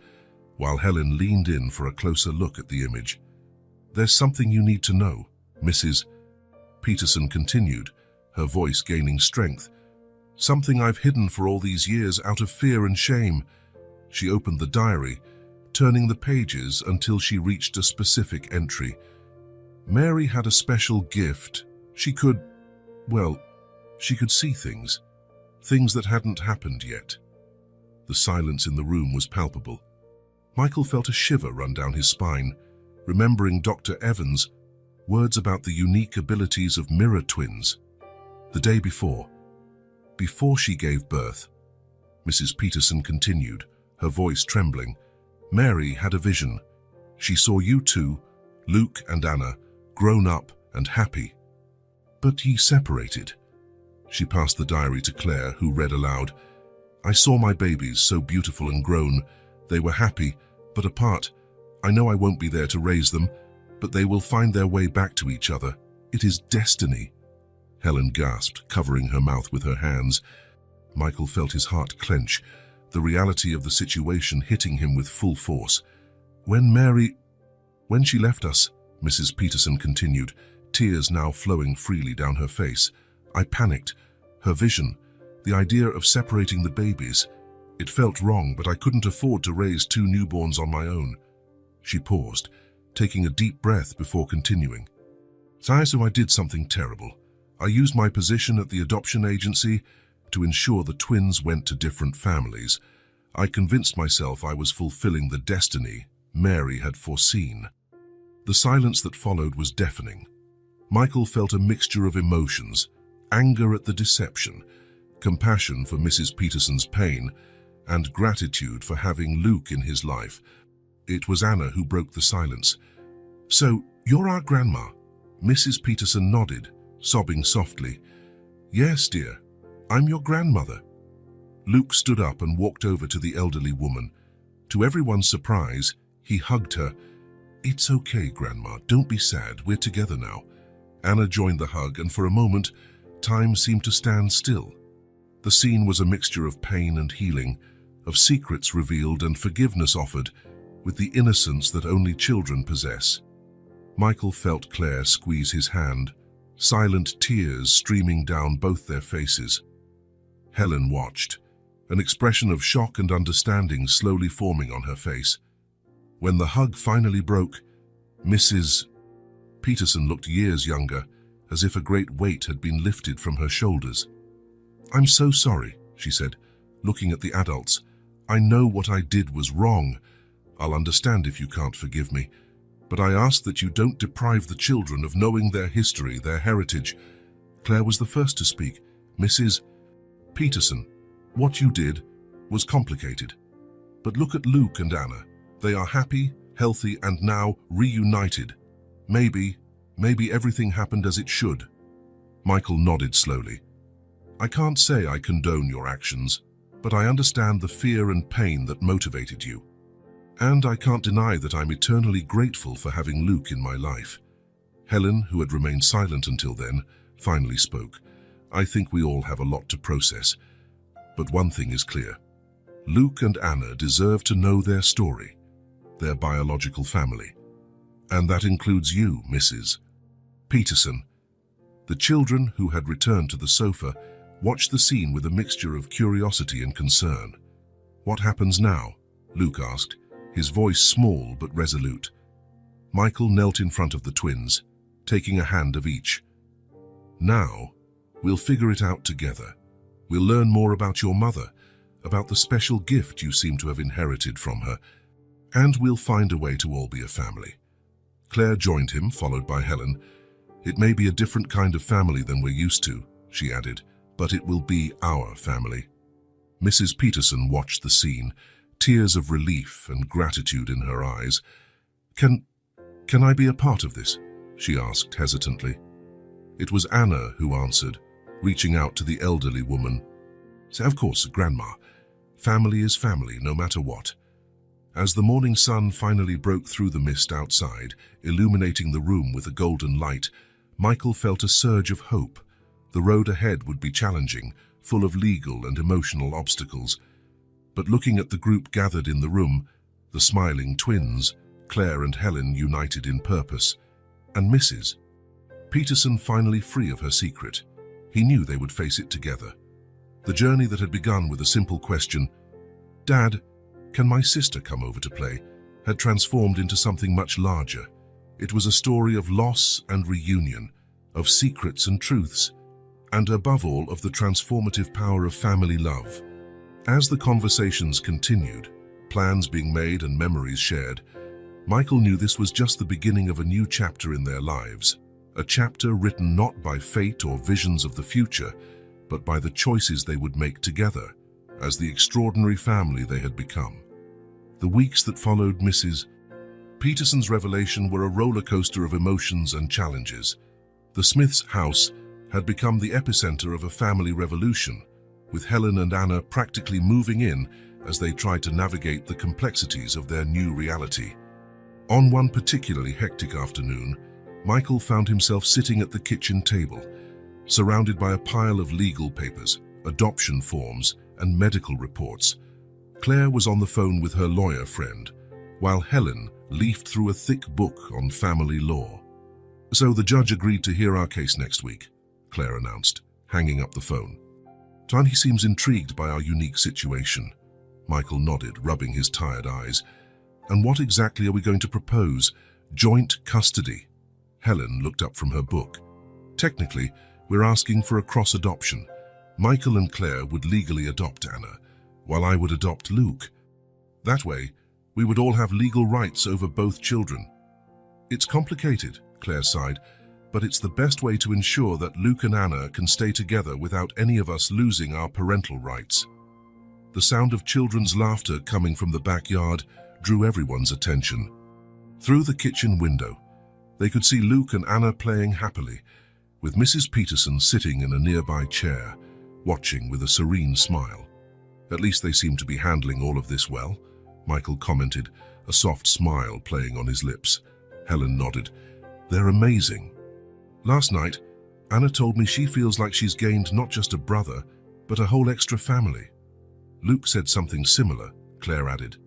while Helen leaned in for a closer look at the image. "There's something you need to know," Mrs. Peterson continued, her voice gaining strength. "Something I've hidden for all these years out of fear and shame." She opened the diary, turning the pages until she reached a specific entry. Mary had a special gift. She could see things that hadn't happened yet. The silence in the room was palpable. Michael felt a shiver run down his spine, remembering Dr. Evans' words about the unique abilities of mirror twins. The day before she gave birth, Mrs. Peterson continued, her voice trembling, Mary had a vision. She saw you two, Luke and Anna, grown up and happy. But ye separated. She passed the diary to Claire, who read aloud. "I saw my babies, so beautiful and grown. They were happy, but apart. I know I won't be there to raise them. But they will find their way back to each other. It is destiny. Helen gasped, covering her mouth with her hands. Michael felt his heart clench, the reality of the situation hitting him with full force. When she left us, Mrs. Peterson continued, tears now flowing freely down her face, I panicked. Her vision, the idea of separating the babies, it felt wrong, but I couldn't afford to raise 2 newborns on my own. She paused, taking a deep breath before continuing. So I did something terrible. I used my position at the adoption agency to ensure the twins went to different families. I convinced myself I was fulfilling the destiny Mary had foreseen. The silence that followed was deafening. Michael felt a mixture of emotions, anger at the deception, compassion for Mrs. Peterson's pain, and gratitude for having Luke in his life. It was Anna who broke the silence. So, you're our grandma? Mrs. Peterson nodded, sobbing softly. Yes, dear, I'm your grandmother. Luke stood up and walked over to the elderly woman. To everyone's surprise, he hugged her. It's okay, Grandma, don't be sad, we're together now. Anna joined the hug, and for a moment, time seemed to stand still. The scene was a mixture of pain and healing, of secrets revealed and forgiveness offered, with the innocence that only children possess. Michael felt Claire squeeze his hand, silent tears streaming down both their faces. Helen watched, an expression of shock and understanding slowly forming on her face. When the hug finally broke, Mrs. Peterson looked years younger, as if a great weight had been lifted from her shoulders. I'm so sorry, she said, looking at the adults. I know what I did was wrong. I'll understand if you can't forgive me, but I ask that you don't deprive the children of knowing their history, their heritage. Claire was the first to speak. Mrs. Peterson, what you did was complicated. But look at Luke and Anna. They are happy, healthy, and now reunited. Maybe everything happened as it should. Michael nodded slowly. I can't say I condone your actions, but I understand the fear and pain that motivated you. And I can't deny that I'm eternally grateful for having Luke in my life. Helen, who had remained silent until then, finally spoke. I think we all have a lot to process. But one thing is clear. Luke and Anna deserve to know their story, their biological family. And that includes you, Mrs. Peterson. The children, who had returned to the sofa, watched the scene with a mixture of curiosity and concern. What happens now? Luke asked, his voice small but resolute. Michael knelt in front of the twins, taking a hand of each. Now, we'll figure it out together. We'll learn more about your mother, about the special gift you seem to have inherited from her, and we'll find a way to all be a family. Claire joined him, followed by Helen. It may be a different kind of family than we're used to, she added, but it will be our family. Mrs. Peterson watched the scene, tears of relief and gratitude in her eyes. Can I be a part of this? She asked hesitantly. It was Anna who answered, reaching out to the elderly woman. Of course, Grandma. Family is family, no matter what. As the morning sun finally broke through the mist outside, illuminating the room with a golden light, Michael felt a surge of hope. The road ahead would be challenging, full of legal and emotional obstacles. But looking at the group gathered in the room, the smiling twins, Claire and Helen united in purpose, and Mrs. Peterson finally free of her secret, he knew they would face it together. The journey that had begun with a simple question, Dad, can my sister come over to play, had transformed into something much larger. It was a story of loss and reunion, of secrets and truths, and above all of the transformative power of family love. As the conversations continued, plans being made and memories shared, Michael knew this was just the beginning of a new chapter in their lives, a chapter written not by fate or visions of the future, but by the choices they would make together as the extraordinary family they had become. The weeks that followed Mrs. Peterson's revelation were a roller coaster of emotions and challenges. The Smiths' house had become the epicenter of a family revolution, with Helen and Anna practically moving in as they tried to navigate the complexities of their new reality. On one particularly hectic afternoon, Michael found himself sitting at the kitchen table, surrounded by a pile of legal papers, adoption forms, and medical reports. Claire was on the phone with her lawyer friend, while Helen leafed through a thick book on family law. "So the judge agreed to hear our case next week," Claire announced, hanging up the phone. "Tony seems intrigued by our unique situation." Michael nodded, rubbing his tired eyes. "And what exactly are we going to propose? Joint custody?" Helen looked up from her book. "Technically, we're asking for a cross-adoption. Michael and Claire would legally adopt Anna, while I would adopt Luke. That way, we would all have legal rights over both children." "It's complicated," Claire sighed, "but it's the best way to ensure that Luke and Anna can stay together without any of us losing our parental rights." The sound of children's laughter coming from the backyard drew everyone's attention. Through the kitchen window, they could see Luke and Anna playing happily, with Mrs. Peterson sitting in a nearby chair, watching with a serene smile. "At least they seem to be handling all of this well," Michael commented, a soft smile playing on his lips. Helen nodded. "They're amazing. Last night, Anna told me she feels like she's gained not just a brother, but a whole extra family." Luke said something similar, Claire added.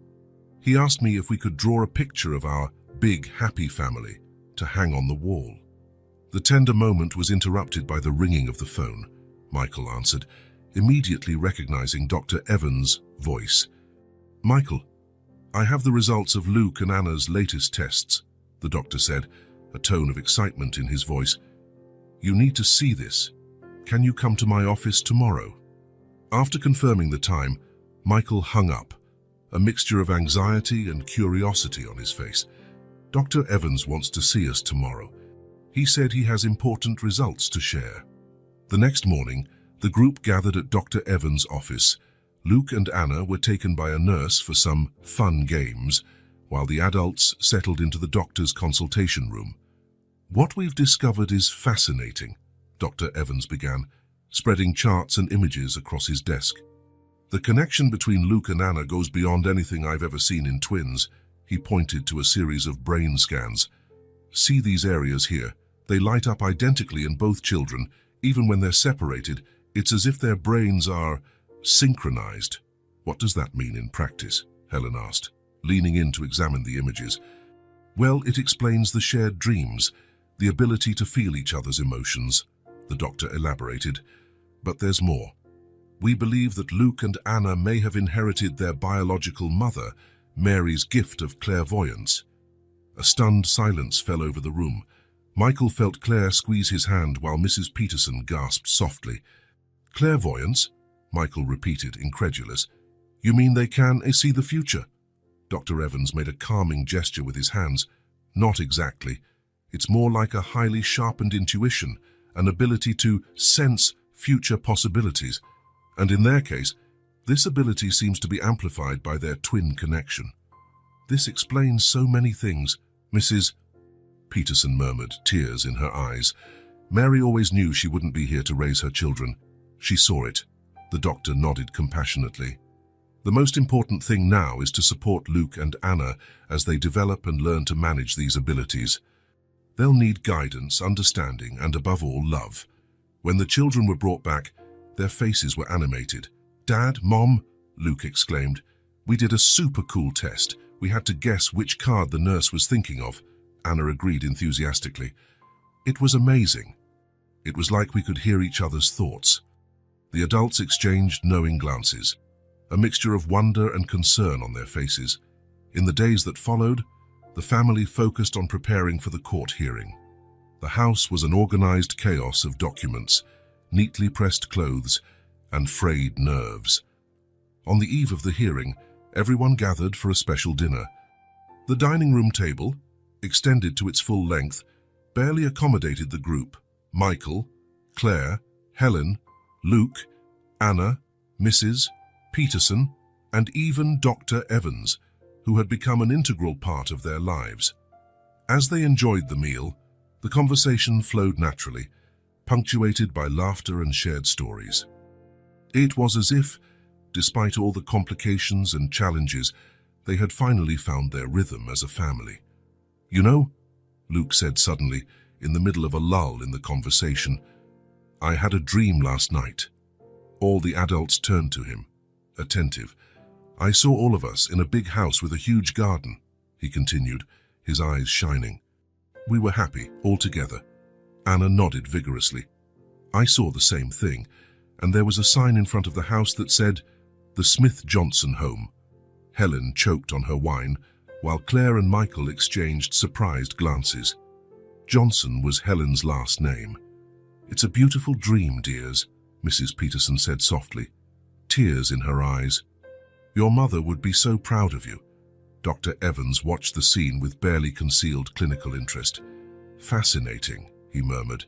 "He asked me if we could draw a picture of our big, happy family to hang on the wall." The tender moment was interrupted by the ringing of the phone. Michael answered, immediately recognizing Dr. Evans' voice. "Michael, I have the results of Luke and Anna's latest tests," the doctor said, a tone of excitement in his voice. "You need to see this. Can you come to my office tomorrow?" After confirming the time, Michael hung up, a mixture of anxiety and curiosity on his face. "Dr. Evans wants to see us tomorrow. He said he has important results to share." The next morning, the group gathered at Dr. Evans' office. Luke and Anna were taken by a nurse for some fun games, while the adults settled into the doctor's consultation room. "What we've discovered is fascinating," Dr. Evans began, spreading charts and images across his desk. "The connection between Luke and Anna goes beyond anything I've ever seen in twins." He pointed to a series of brain scans. "See these areas here? They light up identically in both children. Even when they're separated, it's as if their brains are synchronized." "What does that mean in practice?" Helen asked, leaning in to examine the images. "Well, it explains the shared dreams, the ability to feel each other's emotions," the doctor elaborated. "But there's more. We believe that Luke and Anna may have inherited their biological mother, Mary's gift of clairvoyance." A stunned silence fell over the room. Michael felt Claire squeeze his hand while Mrs. Peterson gasped softly. "Clairvoyance?" Michael repeated, incredulous. "You mean they can see the future?" Dr. Evans made a calming gesture with his hands. "Not exactly. It's more like a highly sharpened intuition, an ability to sense future possibilities. And in their case, this ability seems to be amplified by their twin connection." "This explains so many things," Mrs. Peterson murmured, tears in her eyes. "Mary always knew she wouldn't be here to raise her children. She saw it." The doctor nodded compassionately. "The most important thing now is to support Luke and Anna as they develop and learn to manage these abilities. They'll need guidance, understanding, and above all, love." When the children were brought back, their faces were animated. "Dad, Mom," Luke exclaimed, "we did a super cool test. We had to guess which card the nurse was thinking of." Anna agreed enthusiastically. "It was amazing. It was like we could hear each other's thoughts." The adults exchanged knowing glances, a mixture of wonder and concern on their faces. In the days that followed, the family focused on preparing for the court hearing. The house was an organized chaos of documents, neatly pressed clothes, and frayed nerves. On the eve of the hearing, everyone gathered for a special dinner. The dining room table, extended to its full length, barely accommodated the group. Michael, Claire, Helen, Luke, Anna, Mrs. Peterson, and even Dr. Evans, who had become an integral part of their lives. As they enjoyed the meal, the conversation flowed naturally, punctuated by laughter and shared stories. It was as if, despite all the complications and challenges, they had finally found their rhythm as a family. You know, Luke said suddenly, in the middle of a lull in the conversation, I had a dream last night. All the adults turned to him, attentive. I saw all of us in a big house with a huge garden, he continued, his eyes shining. We were happy, all together. Anna nodded vigorously. I saw the same thing, and there was a sign in front of the house that said, The Smith-Johnson Home. Helen choked on her wine, while Claire and Michael exchanged surprised glances. Johnson was Helen's last name. It's a beautiful dream, dears, Mrs. Peterson said softly, tears in her eyes. Your mother would be so proud of you. Dr. Evans watched the scene with barely concealed clinical interest. Fascinating, he murmured.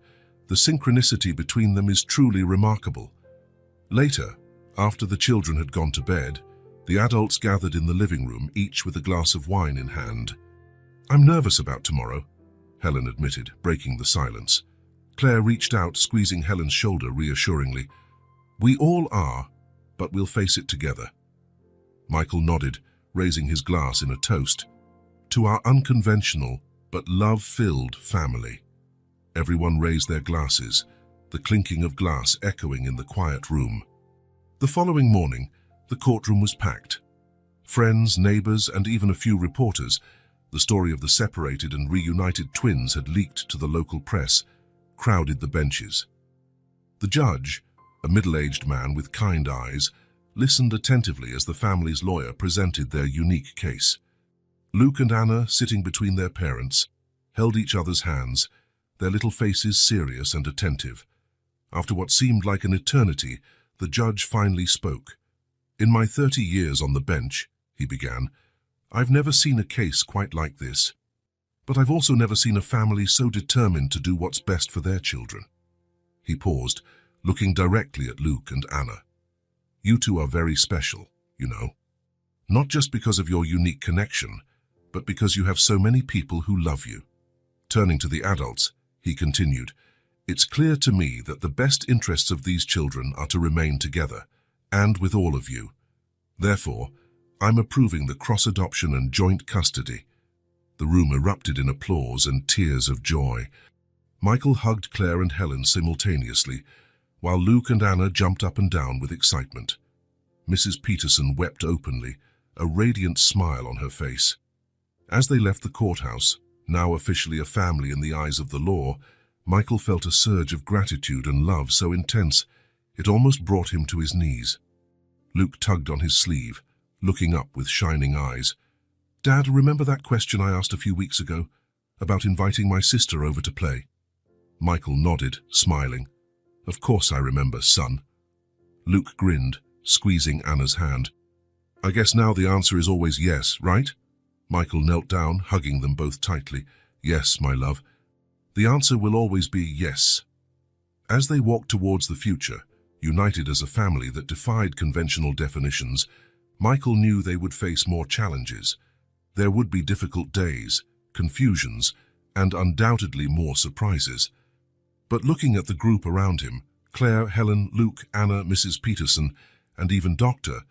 The synchronicity between them is truly remarkable. Later, after the children had gone to bed, the adults gathered in the living room, each with a glass of wine in hand. I'm nervous about tomorrow, Helen admitted, breaking the silence. Claire reached out, squeezing Helen's shoulder reassuringly. We all are, but we'll face it together. Michael nodded, raising his glass in a toast. To our unconventional but love-filled family. Everyone raised their glasses, the clinking of glass echoing in the quiet room. The following morning, the courtroom was packed. Friends, neighbors, and even a few reporters, the story of the separated and reunited twins had leaked to the local press, crowded the benches. The judge, a middle-aged man with kind eyes, listened attentively as the family's lawyer presented their unique case. Luke and Anna, sitting between their parents, held each other's hands, their little faces serious and attentive. After what seemed like an eternity, the judge finally spoke. In my 30 years on the bench, he began, I've never seen a case quite like this. But I've also never seen a family so determined to do what's best for their children. He paused, looking directly at Luke and Anna. You two are very special, you know. Not just because of your unique connection, but because you have so many people who love you. Turning to the adults, he continued, It's clear to me that the best interests of these children are to remain together, and with all of you. Therefore, I'm approving the cross-adoption and joint custody. The room erupted in applause and tears of joy. Michael hugged Claire and Helen simultaneously, while Luke and Anna jumped up and down with excitement. Mrs. Peterson wept openly, a radiant smile on her face. As they left the courthouse, now officially a family in the eyes of the law, Michael felt a surge of gratitude and love so intense it almost brought him to his knees. Luke tugged on his sleeve, looking up with shining eyes. Dad, remember that question I asked a few weeks ago about inviting my sister over to play? Michael nodded, smiling. Of course I remember, son. Luke grinned, squeezing Anna's hand. I guess now the answer is always yes, right? Michael knelt down, hugging them both tightly. Yes, my love. The answer will always be yes. As they walked towards the future, united as a family that defied conventional definitions, Michael knew they would face more challenges. There would be difficult days, confusions, and undoubtedly more surprises. But looking at the group around him, Claire, Helen, Luke, Anna, Mrs. Peterson, and even Dr.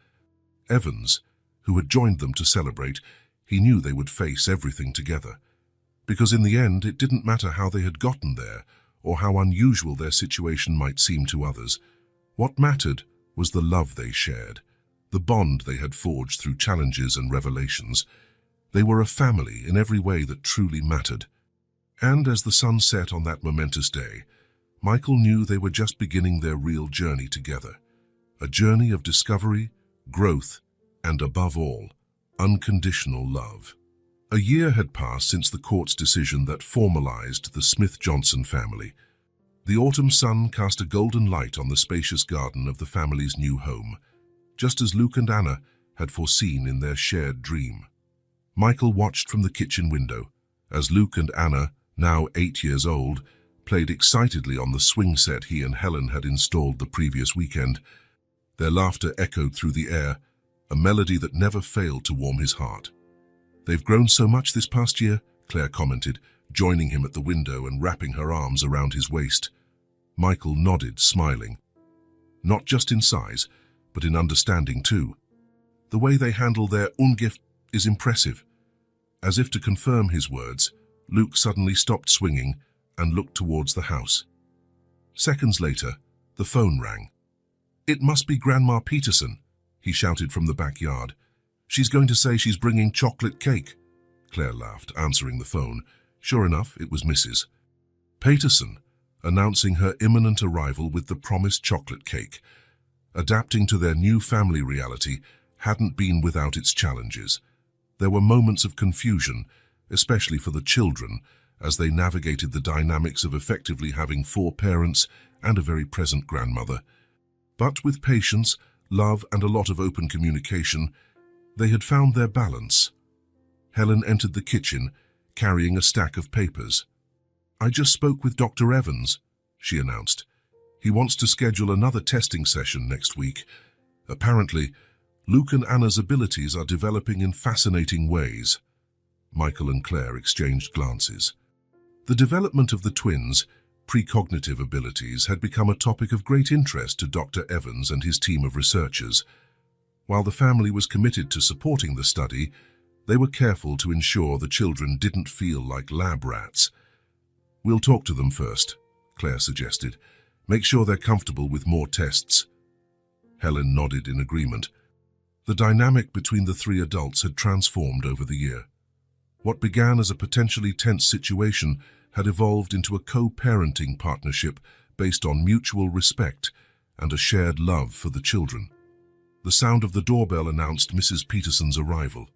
Evans, who had joined them to celebrate, he knew they would face everything together. Because in the end, it didn't matter how they had gotten there, or how unusual their situation might seem to others. What mattered was the love they shared, the bond they had forged through challenges and revelations. They were a family in every way that truly mattered. And as the sun set on that momentous day, Michael knew they were just beginning their real journey together. A journey of discovery, growth, and above all, unconditional love. A year had passed since the court's decision that formalized the Smith-Johnson family. The autumn sun cast a golden light on the spacious garden of the family's new home, just as Luke and Anna had foreseen in their shared dream. Michael watched from the kitchen window as Luke and Anna, now 8 years old, played excitedly on the swing set he and Helen had installed the previous weekend. Their laughter echoed through the air, a melody that never failed to warm his heart. They've grown so much this past year, Claire commented, joining him at the window and wrapping her arms around his waist. Michael nodded, smiling. Not just in size, but in understanding too. The way they handle their ungift is impressive. As if to confirm his words, Luke suddenly stopped swinging and looked towards the house. Seconds later, the phone rang. "It must be Grandma Peterson," he shouted from the backyard. "She's going to say she's bringing chocolate cake." Claire laughed, answering the phone. Sure enough, it was Mrs. Peterson, announcing her imminent arrival with the promised chocolate cake. Adapting to their new family reality hadn't been without its challenges. There were moments of confusion, especially for the children, as they navigated the dynamics of effectively having 4 parents and a very present grandmother. But with patience, love, and a lot of open communication, they had found their balance. Helen entered the kitchen, carrying a stack of papers. "I just spoke with Dr. Evans," she announced. "He wants to schedule another testing session next week. Apparently, Luke and Anna's abilities are developing in fascinating ways." Michael and Claire exchanged glances. The development of the twins' precognitive abilities had become a topic of great interest to Dr. Evans and his team of researchers. While the family was committed to supporting the study, they were careful to ensure the children didn't feel like lab rats. "We'll talk to them first," Claire suggested. "Make sure they're comfortable with more tests." Helen nodded in agreement. The dynamic between the 3 adults had transformed over the year. What began as a potentially tense situation had evolved into a co-parenting partnership based on mutual respect and a shared love for the children. The sound of the doorbell announced Mrs. Peterson's arrival.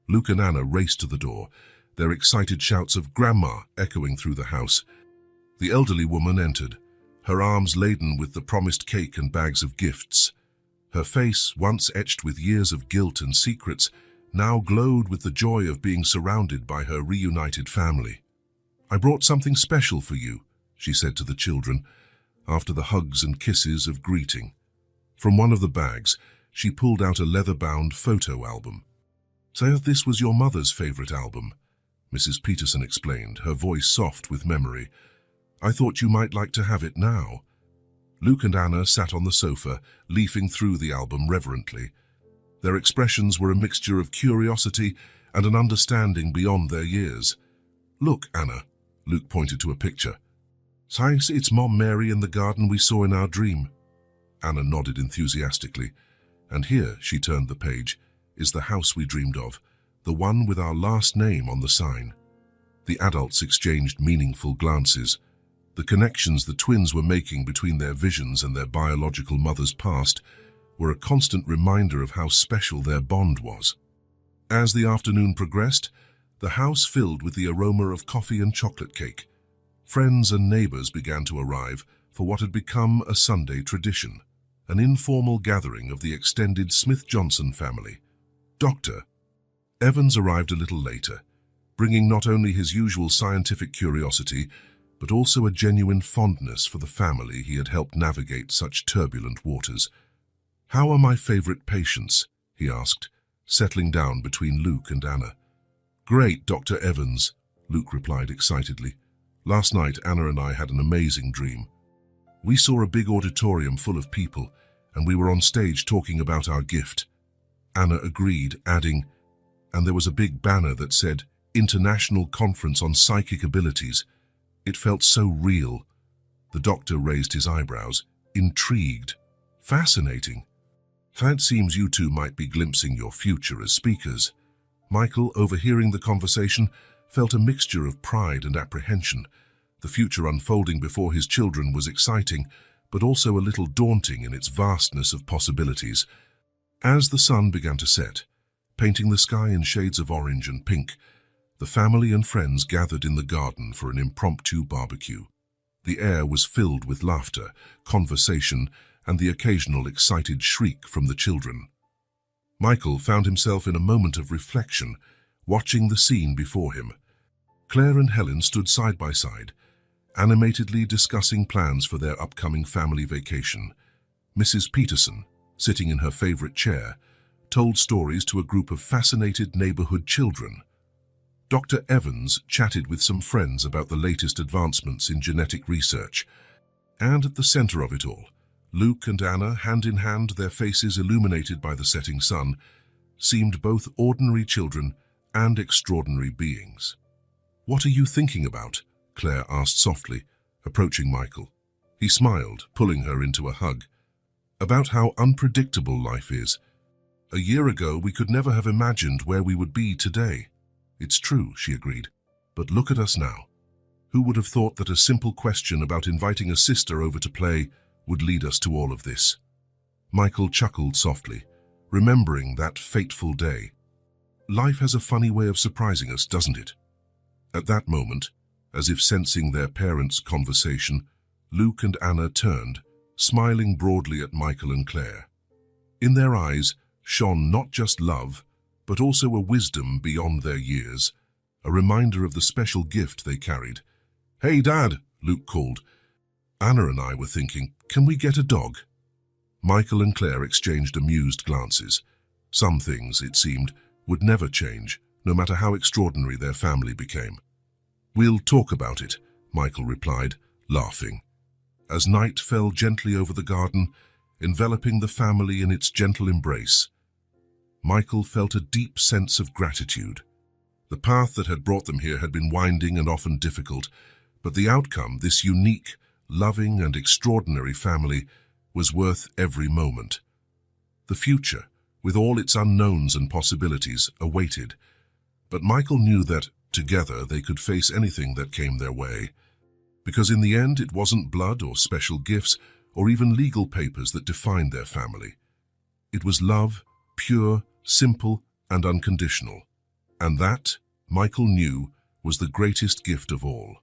Luke and Anna raced to the door, their excited shouts of "Grandma" echoing through the house. The elderly woman entered, her arms laden with the promised cake and bags of gifts. Her face, once etched with years of guilt and secrets, now glowed with the joy of being surrounded by her reunited family. "I brought something special for you," she said to the children, after the hugs and kisses of greeting. From one of the bags, she pulled out a leather-bound photo album. "So this was your mother's favorite album," Mrs. Peterson explained, her voice soft with memory. "I thought you might like to have it now." Luke and Anna sat on the sofa, leafing through the album reverently. Their expressions were a mixture of curiosity and an understanding beyond their years. "Look, Anna," Luke pointed to a picture. "Say, it's Mom Mary in the garden we saw in our dream." Anna nodded enthusiastically. "And here," she turned the page, "is the house we dreamed of, the one with our last name on the sign." The adults exchanged meaningful glances. The connections the twins were making between their visions and their biological mother's past were a constant reminder of how special their bond was. As the afternoon progressed, the house filled with the aroma of coffee and chocolate cake. Friends and neighbors began to arrive for what had become a Sunday tradition, an informal gathering of the extended Smith-Johnson family. Dr. Evans arrived a little later, bringing not only his usual scientific curiosity, but also a genuine fondness for the family he had helped navigate such turbulent waters. "How are my favorite patients?" he asked, settling down between Luke and Anna. "Great, Dr. Evans," Luke replied excitedly. "Last night, Anna and I had an amazing dream. We saw a big auditorium full of people, and we were on stage talking about our gift." Anna agreed, adding, "And there was a big banner that said, 'International Conference on Psychic Abilities.' It felt so real." The doctor raised his eyebrows, intrigued. "Fascinating. It seems you two might be glimpsing your future as speakers." Michael, overhearing the conversation, felt a mixture of pride and apprehension. The future unfolding before his children was exciting, but also a little daunting in its vastness of possibilities. As the sun began to set, painting the sky in shades of orange and pink, the family and friends gathered in the garden for an impromptu barbecue. The air was filled with laughter, conversation, and the occasional excited shriek from the children. Michael found himself in a moment of reflection, watching the scene before him. Claire and Helen stood side by side, animatedly discussing plans for their upcoming family vacation. Mrs. Peterson, sitting in her favorite chair, told stories to a group of fascinated neighborhood children. Dr. Evans chatted with some friends about the latest advancements in genetic research. And at the center of it all, Luke and Anna, hand in hand, their faces illuminated by the setting sun, seemed both ordinary children and extraordinary beings. "What are you thinking about?" Claire asked softly, approaching Michael. He smiled, pulling her into a hug. "About how unpredictable life is. A year ago, we could never have imagined where we would be today." "It's true," she agreed. "But look at us now. Who would have thought that a simple question about inviting a sister over to play would lead us to all of this?" Michael chuckled softly, remembering that fateful day. "Life has a funny way of surprising us, doesn't it?" At that moment, as if sensing their parents' conversation, Luke and Anna turned, smiling broadly at Michael and Claire. In their eyes shone not just love, but also a wisdom beyond their years, a reminder of the special gift they carried. "Hey, Dad," Luke called. "Anna and I were thinking, can we get a dog?" Michael and Claire exchanged amused glances. Some things, it seemed, would never change, no matter how extraordinary their family became. "We'll talk about it," Michael replied, laughing. As night fell gently over the garden, enveloping the family in its gentle embrace, Michael felt a deep sense of gratitude. The path that had brought them here had been winding and often difficult, but the outcome, this unique, loving and extraordinary family, was worth every moment. The future, with all its unknowns and possibilities, awaited. But Michael knew that, together, they could face anything that came their way. Because in the end, it wasn't blood or special gifts or even legal papers that defined their family. It was love, pure, simple, and unconditional. And that, Michael knew, was the greatest gift of all.